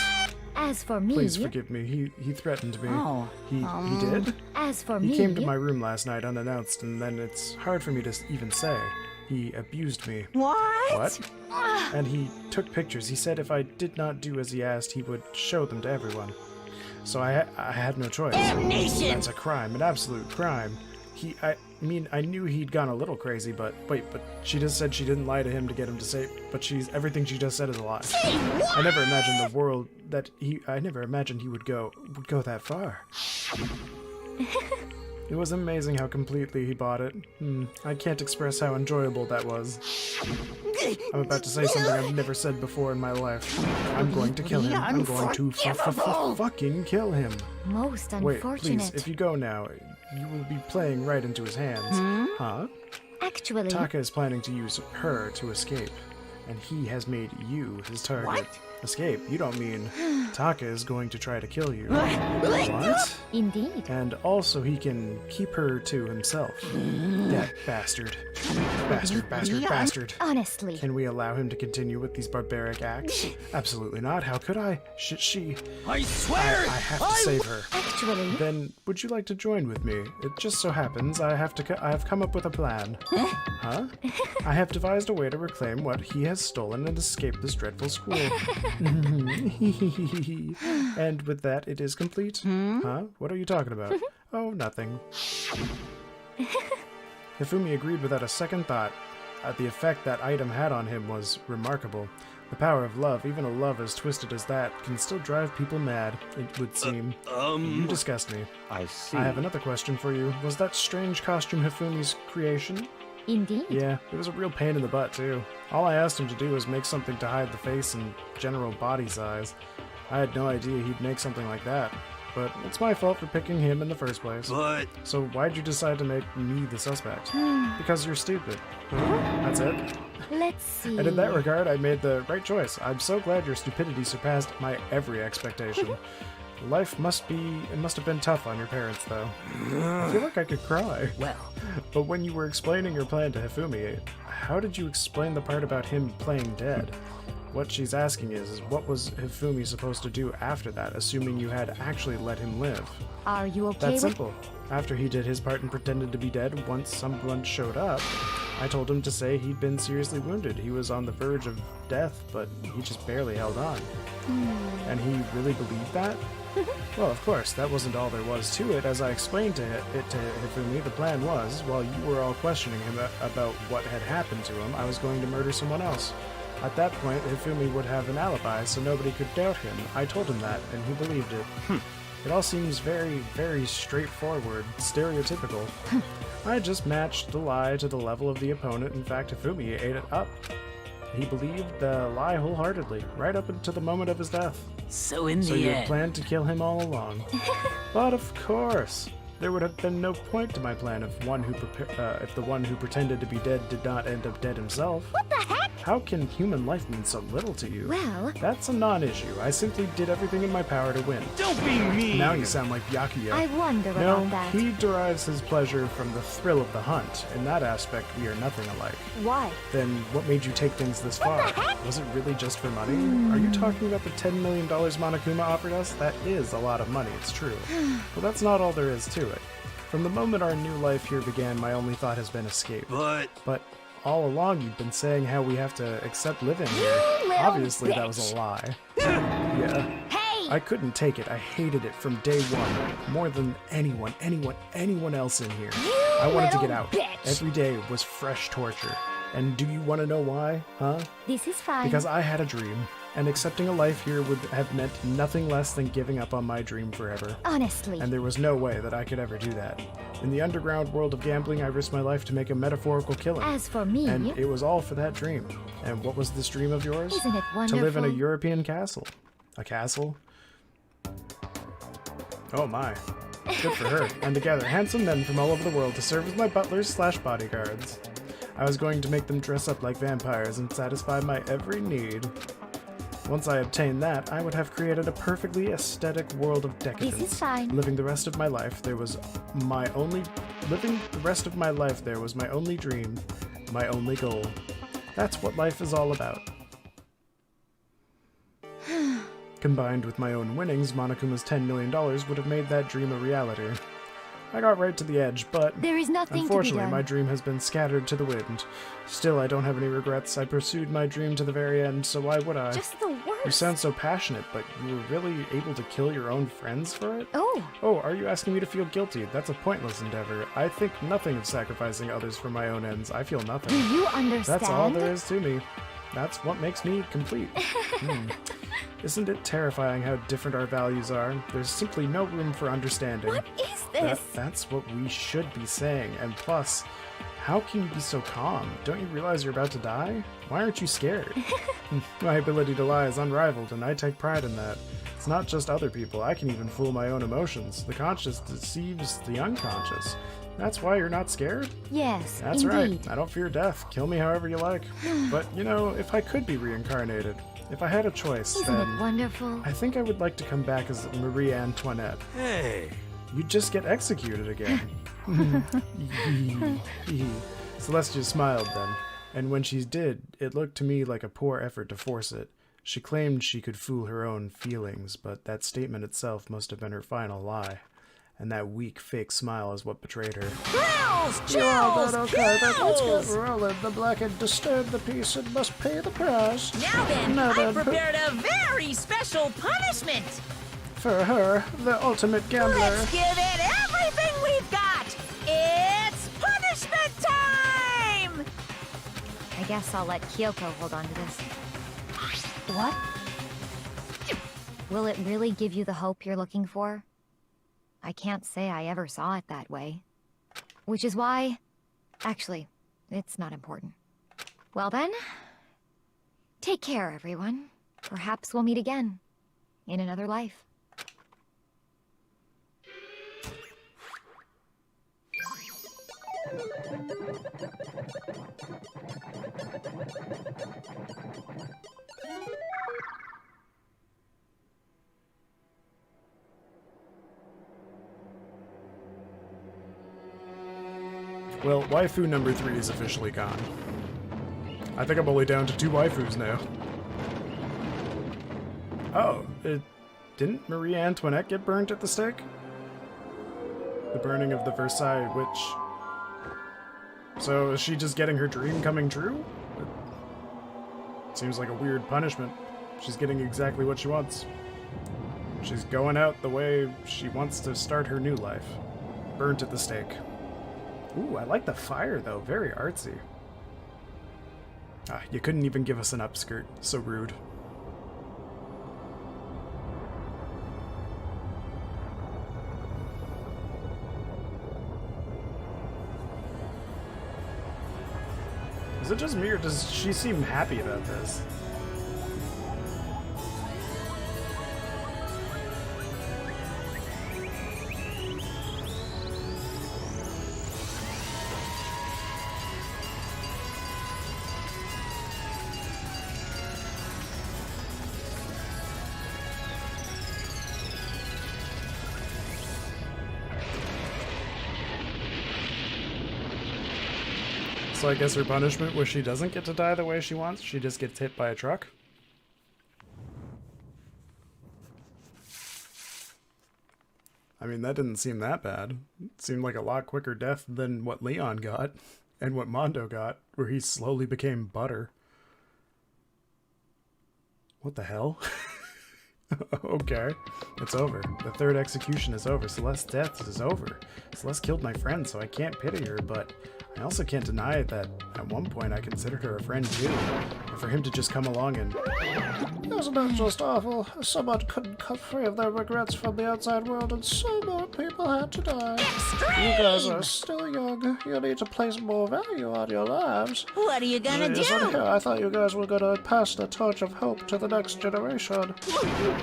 As for me, Please forgive me. He threatened me. Oh, He did? as for He me, came to my room last night unannounced, and then it's hard for me to even say. He abused me. What? And he took pictures. He said if I did not do as he asked, he would show them to everyone. So I had no choice. Damnation! That's a crime, an absolute crime. I knew he'd gone a little crazy, but wait, but she just said she didn't lie to him to get him to say, but everything she just said is a lie. I never imagined he would go that far. It was amazing how completely he bought it. I can't express how enjoyable that was. I'm about to say something I've never said before in my life. I'm going to kill him. I'm going to fucking kill him. most Wait, unfortunate. please, if you go now, you will be playing right into his hands. Huh? Actually, Taka is planning to use her to escape, and he has made you his target. What? Escape? You don't mean Taka is going to try to kill you. What? indeed. And also he can keep her to himself. That bastard. Bastard. Honestly, Can we allow him to continue with these barbaric acts? Absolutely not. How could I? She... I swear! I have to save her. actually, Then, would you like to join with me? It just so happens I have come up with a plan. Huh? I have devised a way to reclaim what he has stolen and escape this dreadful school. And with that, it is complete. Huh? What are you talking about? Oh, nothing. Hifumi agreed without a second thought. The effect that item had on him was remarkable. The power of love, even a love as twisted as that, can still drive people mad, it would seem. You disgust me. I see. I have another question for you. Was that strange costume Hifumi's creation? indeed. Yeah, it was a real pain in the butt, too. All I asked him to do was make something to hide the face and general body size. I had no idea he'd make something like that. But it's my fault for picking him in the first place. But So why'd you decide to make me the suspect? Because you're stupid. That's it. Let's see. And in that regard, I made the right choice. I'm so glad your stupidity surpassed my every expectation. Life must have been tough on your parents, though. I feel like I could cry. Well, But when you were explaining your plan to Hifumi, how did you explain the part about him playing dead? What she's asking is what was Hifumi supposed to do after that, assuming you had actually let him live? Are you okay That's with? simple. After he did his part and pretended to be dead, once someone showed up, I told him to say he'd been seriously wounded. He was on the verge of death, but he just barely held on. And he really believed that? Well, of course, that wasn't all there was to it. As I explained to Hifumi, the plan was, while you were all questioning him about what had happened to him, I was going to murder someone else. At that point, Hifumi would have an alibi, so nobody could doubt him. I told him that, and he believed it. It all seems very, very straightforward, stereotypical. I just matched the lie to the level of the opponent. In fact, Hifumi ate it up. He believed the lie wholeheartedly, right up until the moment of his death. So in So the you end... had planned to kill him all along. But of course, there would have been no point to my plan if the one who pretended to be dead did not end up dead himself. What the heck? How can human life mean so little to you? Well... That's a non-issue. I simply did everything in my power to win. Don't be mean! Now you sound like Byakuya. I wonder No, about that. he derives his pleasure from the thrill of the hunt. In that aspect, we are nothing alike. Why? Then what made you take things this far? Was it really just for money? Are you talking about the $10 million Monokuma offered us? That is a lot of money, it's true. But that's not all there is to it. From the moment our new life here began, my only thought has been escape. But all along you've been saying how we have to accept living here. little Obviously that bitch. was a lie. Yeah. Hey! I couldn't take it. I hated it from day one. More than anyone else in here. I wanted to get little out. bitch. Every day was fresh torture. And do you want to know why, huh? This is fine. Because I had a dream. And accepting a life here would have meant nothing less than giving up on my dream forever. Honestly. And there was no way that I could ever do that. In the underground world of gambling, I risked my life to make a metaphorical killing. As for me... And it was all for that dream. And what was this dream of yours? Isn't it wonderful? To live in a European castle. A castle? Oh my. Good for her. And to gather handsome men from all over the world to serve as my butlers/bodyguards. I was going to make them dress up like vampires and satisfy my every need. Once I obtained that, I would have created a perfectly aesthetic world of decadence. This is fine. Living the rest of my life there was my only dream, my only goal. That's what life is all about. Combined with my own winnings, Monokuma's $10 million would have made that dream a reality. I got right to the edge, but There is nothing to be unfortunately done. my dream has been scattered to the wind. Still, I don't have any regrets. I pursued my dream to the very end, so why would I? Just the worst. You sound so passionate, but you were really able to kill your own friends for it? Oh. Oh, are you asking me to feel guilty? That's a pointless endeavor. I think nothing of sacrificing others for my own ends. I feel nothing. Do you understand? That's all there is to me. That's what makes me complete. Isn't it terrifying how different our values are? There's simply no room for understanding. What is this? That's what we should be saying. And plus, how can you be so calm? Don't you realize you're about to die? Why aren't you scared? My ability to lie is unrivaled, and I take pride in that. It's not just other people. I can even fool my own emotions. The conscious deceives the unconscious. That's why you're not scared? Yes, That's indeed. right. I don't fear death. Kill me however you like. But, you know, if I could be reincarnated, if I had a choice, Isn't then it wonderful? I think I would like to come back as Marie Antoinette. Hey, You'd just get executed again. Celestia smiled then, and when she did, it looked to me like a poor effort to force it. She claimed she could fool her own feelings, but that statement itself must have been her final lie. And that weak, fake smile is what betrayed her. Chills! Okay, then let's Chills! get rolling. The black and disturb the peace and must pay the price. Now then, Now I then, prepared a very special punishment. For her, the ultimate gambler. Let's give it everything we've got. It's punishment time! I guess I'll let Kyoko hold on to this. What? Will it really give you the hope you're looking for? I can't say I ever saw it that way. Which is why... Actually, it's not important. Well then... Take care, everyone. Perhaps we'll meet again. In another life. Well, waifu number 3 is officially gone. I think I'm only down to 2 waifus now. Oh, didn't Marie Antoinette get burnt at the stake? The burning of the Versailles witch. So is she just getting her dream coming true? It seems like a weird punishment. She's getting exactly what she wants. She's going out the way she wants to start her new life. Burnt at the stake. Ooh, I like the fire, though. Very artsy. Ah, you couldn't even give us an upskirt. So rude. Is it just me, or does she seem happy about this? So I guess her punishment was she doesn't get to die the way she wants, she just gets hit by a truck? I mean, that didn't seem that bad. It seemed like a lot quicker death than what Leon got, and what Mondo got, where he slowly became butter. What the hell? Okay, it's over. The third execution is over. Celeste's death is over. Celeste killed my friend, so I can't pity her, but I also can't deny that at one point I considered her a friend too. And for him to just come along and... Isn't that just awful? Someone couldn't cut free of their regrets from the outside world, and so more people had to die. You guys are still young. You need to place more value on your lives. What are you gonna do? I thought you guys were gonna pass the torch of hope to the next generation.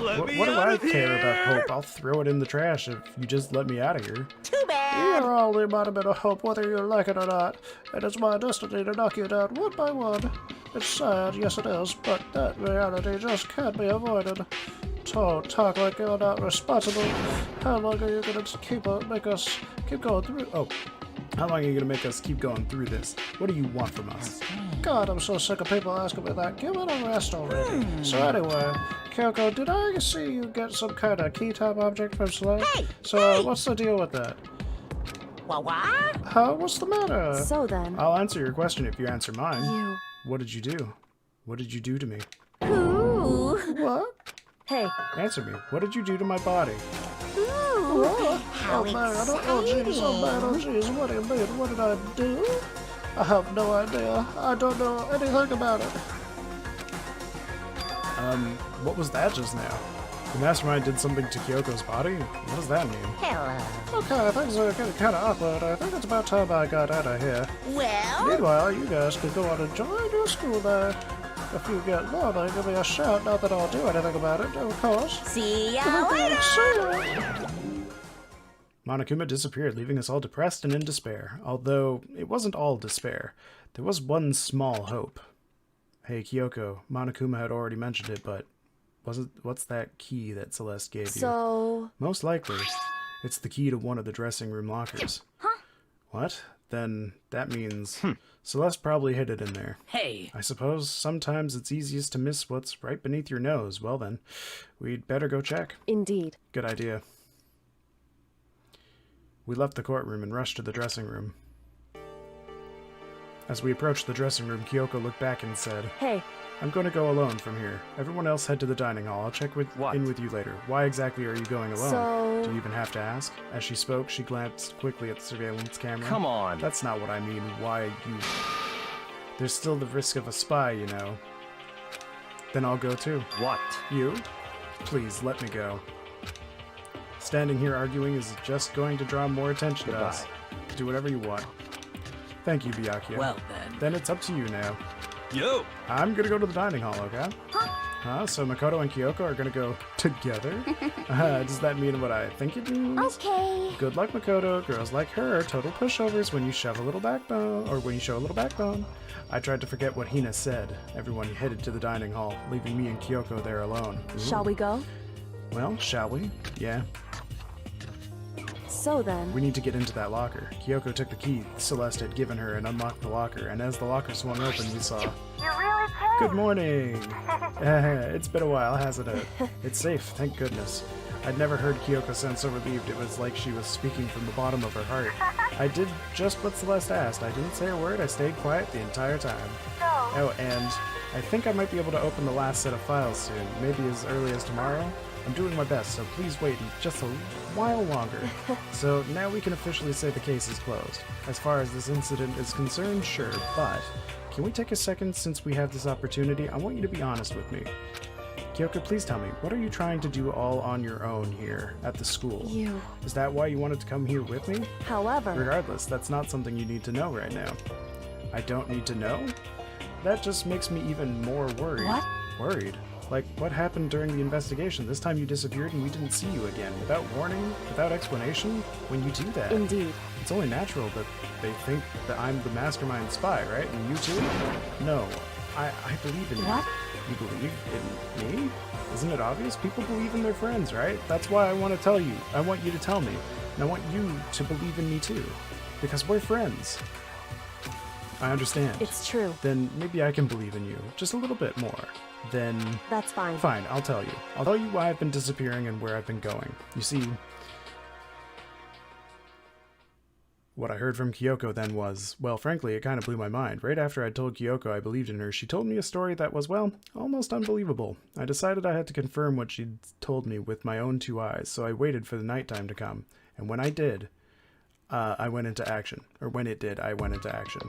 What do I care about hope? I'll throw it in the trash if you just let me out of here. Too bad. You're all the embodiment of hope, whether you like it or not. And it's my destiny to knock you down one by one. It's sad, yes it is, but that reality just can't be avoided. Don't talk like you're not responsible. How long are you gonna make us keep going through? Oh, how long are you gonna make us keep going through this? What do you want from us? God, I'm so sick of people asking me that. Give it a rest already. So anyway, Kyoko, did I see you get some kind of key-type object from Celeste? Hey! So what's the deal with that? What? Huh? What's the matter? So then, I'll answer your question if you answer mine. you... What did you do? What did you do to me? Ooh. What? Hey, Answer me. What did you do to my body? Ooh. How Oh man, oh jeez, oh man, oh jeez, what do you mean? What did I do? I have no idea. I don't know anything about it. What was that just now? The mastermind did something to Kyoko's body? What does that mean? Hello. Okay, things are getting kind of awkward. I think it's about time I got out of here. Well, Meanwhile, you guys can go on and join your school day. If you get lonely, give me a shout. Not that I'll do anything about it, of course. see ya later. See ya. Monokuma disappeared, leaving us all depressed and in despair. Although, it wasn't all despair. There was one small hope. Hey, Kyoko, Monokuma had already mentioned it, but what's that key that Celeste gave you? so... Most likely, it's the key to one of the dressing room lockers. Huh? What? Then that means Celeste probably hid it in there. Hey, I suppose sometimes it's easiest to miss what's right beneath your nose. Well then, we'd better go check. Indeed. Good idea. We left the courtroom and rushed to the dressing room. As we approached the dressing room, Kyoko looked back and said, Hey, I'm going to go alone from here. Everyone else head to the dining hall. I'll check in with you later. Why exactly are you going alone? So- Do you even have to ask? As she spoke, she glanced quickly at the surveillance camera. Come on. That's not what I mean. Why you... There's still the risk of a spy, you know. Then I'll go too. What? You? Please, let me go. Standing here arguing is just going to draw more attention to us. Do whatever you want. Thank you, Byakuya. well then. Then it's up to you now. Yo! I'm gonna go to the dining hall, okay? So Makoto and Kyoko are gonna go together? Does that mean what I think it means? Okay. Good luck, Makoto. Girls like her are total pushovers when you shove a little backbone, or when you show a little backbone. I tried to forget what Hina said. Everyone headed to the dining hall, leaving me and Kyoko there alone. Ooh. shall we go? Well, shall we? Yeah. So then, We need to get into that locker. Kyoko took the key Celeste had given her and unlocked the locker, and as the locker swung open, we saw... You're really cute. Good morning! It's been a while, hasn't it? It's safe, thank goodness. I'd never heard Kyoko sound so relieved. It was like she was speaking from the bottom of her heart. I did just what Celeste asked. I didn't say a word. I stayed quiet the entire time. Oh, and I think I might be able to open the last set of files soon. Maybe as early as tomorrow? I'm doing my best, so please wait just a while longer. So now we can officially say the case is closed. As far as this incident is concerned, sure, but can we take a second since we have this opportunity? I want you to be honest with me. Kyoko, please tell me, what are you trying to do all on your own here at the school? Is that why you wanted to come here with me? However... Regardless, that's not something you need to know right now. I don't need to know? That just makes me even more worried. What? Worried? Like, what happened during the investigation? This time you disappeared and we didn't see you again. Without warning? Without explanation? When you do that? Indeed. It's only natural that they think that I'm the mastermind spy, right? And you too? No. I believe in you. What? You believe in me? Isn't it obvious? People believe in their friends, right? That's why I want to tell you. I want you to tell me. And I want you to believe in me too. Because we're friends. I understand. It's true. Then maybe I can believe in you. Just a little bit more. Then... That's fine. Fine, I'll tell you. I'll tell you why I've been disappearing and where I've been going. You see... What I heard from Kyoko then was, well, frankly, it kind of blew my mind. Right after I told Kyoko I believed in her, she told me a story that was, well, almost unbelievable. I decided I had to confirm what she'd told me with my own 2 eyes, so I waited for the nighttime to come. And when I did, I went into action. Or when it did, I went into action.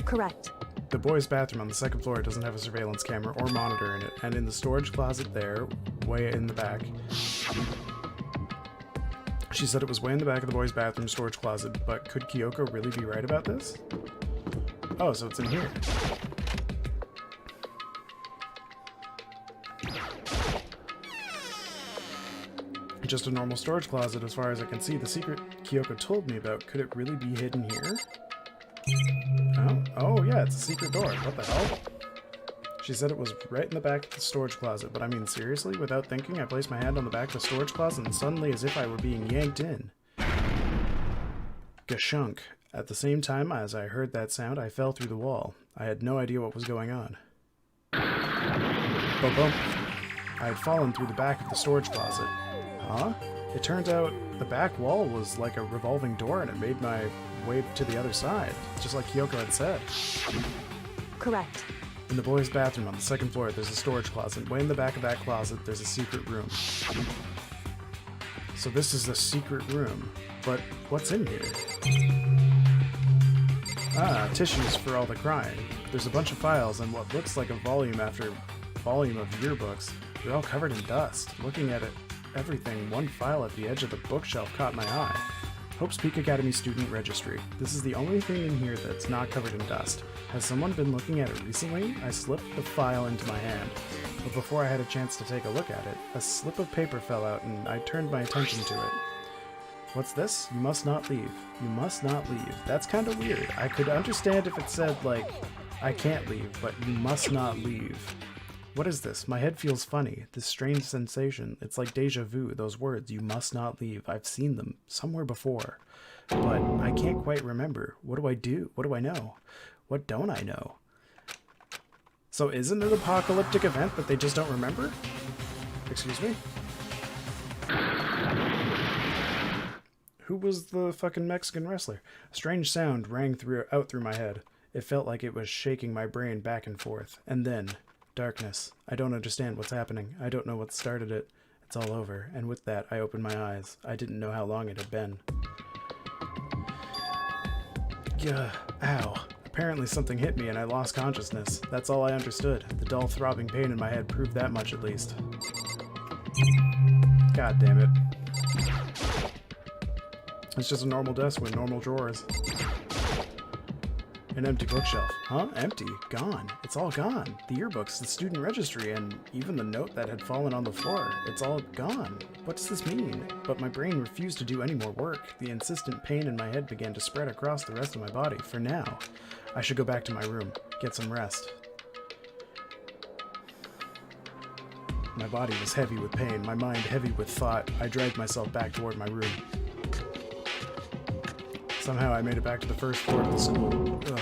Correct. The boys' bathroom on the 2nd floor doesn't have a surveillance camera or monitor in it, and in the storage closet there, way in the back... She said it was way in the back of the boys' bathroom storage closet, but could Kyoko really be right about this? Oh, so it's in here. Just a normal storage closet as far as I can see. The secret Kyoko told me about, could it really be hidden here? Oh yeah, it's a secret door. What the hell? She said it was right in the back of the storage closet, but I mean seriously? Without thinking, I placed my hand on the back of the storage closet and suddenly, as if I were being yanked in. Gashunk. At the same time as I heard that sound, I fell through the wall. I had no idea what was going on. Boom. I had fallen through the back of the storage closet. Huh? It turns out the back wall was like a revolving door and it made my way to the other side, just like Kyoko had said. Correct. In the boys' bathroom on the 2nd floor, there's a storage closet. Way in the back of that closet, there's a secret room. So this is the secret room. But what's in here? Ah, tissues for all the crying. There's a bunch of files and what looks like a volume after volume of yearbooks. They're all covered in dust. Looking at it, everything, one file at the edge of the bookshelf caught my eye. Hope's Peak Academy Student Registry. This is the only thing in here that's not covered in dust. Has someone been looking at it recently? I slipped the file into my hand, but before I had a chance to take a look at it, a slip of paper fell out and I turned my attention to it. What's this? You must not leave. You must not leave. That's kind of weird. I could understand if it said, like, I can't leave, but you must not leave. What is this? My head feels funny. This strange sensation. It's like deja vu. Those words, you must not leave. I've seen them somewhere before, but I can't quite remember. What do I do? What do I know? What don't I know? So isn't it an apocalyptic event that they just don't remember? Excuse me? Who was the fucking Mexican wrestler? A strange sound rang out through my head. It felt like it was shaking my brain back and forth. And then... darkness. I don't understand what's happening. I don't know what started it. It's all over. And with that, I opened my eyes. I didn't know how long it had been. Gah. Ow. Apparently something hit me and I lost consciousness. That's all I understood. The dull throbbing pain in my head proved that much at least. God damn it. It's just a normal desk with normal drawers. An empty bookshelf. Huh? Empty? Gone. It's all gone. The yearbooks, the student registry, and even the note that had fallen on the floor. It's all gone. What does this mean? But my brain refused to do any more work. The insistent pain in my head began to spread across the rest of my body. For now, I should go back to my room, get some rest. My body was heavy with pain, my mind heavy with thought. I dragged myself back toward my room. Somehow I made it back to the 1st floor of the school. Ugh.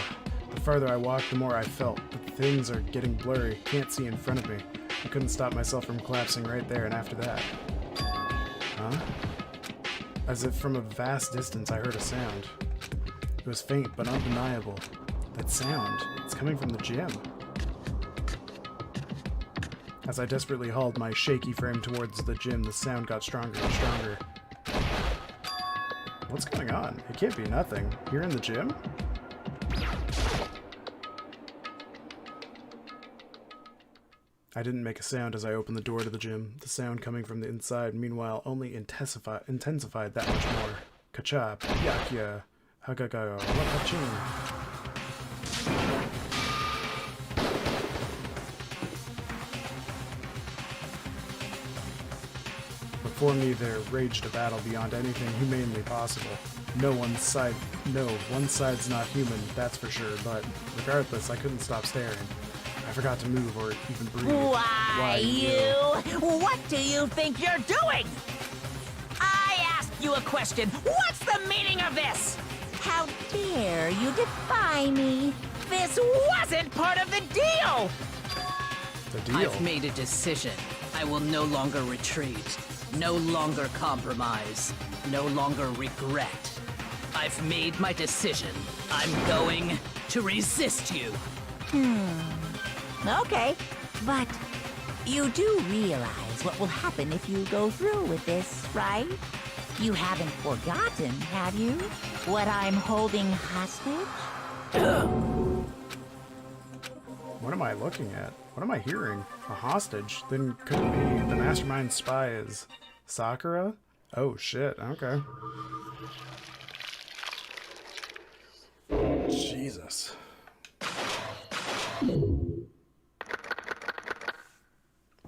The farther I walked, the more I felt. The things are getting blurry. Can't see in front of me. I couldn't stop myself from collapsing right there and after that. Huh? As if from a vast distance I heard a sound. It was faint but undeniable. That sound, it's coming from the gym. As I desperately hauled my shaky frame towards the gym, the sound got stronger and stronger. What's going on? It can't be nothing. You're in the gym? I didn't make a sound as I opened the door to the gym, the sound coming from the inside, meanwhile, only intensified that much more. Kachap, yakya, hagagayo, wakachin. Before me there raged a battle beyond anything humanely possible. One side's not human, that's for sure, but regardless, I couldn't stop staring. I forgot to move or even breathe. Why you? What do you think you're doing? I asked you a question. What's the meaning of this? How dare you defy me? This wasn't part of the deal! The deal? I've made a decision. I will no longer retreat. No longer compromise. No longer regret. I've made my decision. I'm going to resist you. Okay, but you do realize what will happen if you go through with this, right? You haven't forgotten, have you? What I'm holding hostage? What am I looking at? What am I hearing? A hostage? Then could it be the mastermind spy is Sakura? Oh shit, okay. Jesus.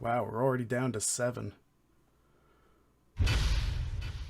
Wow, we're already down to 7.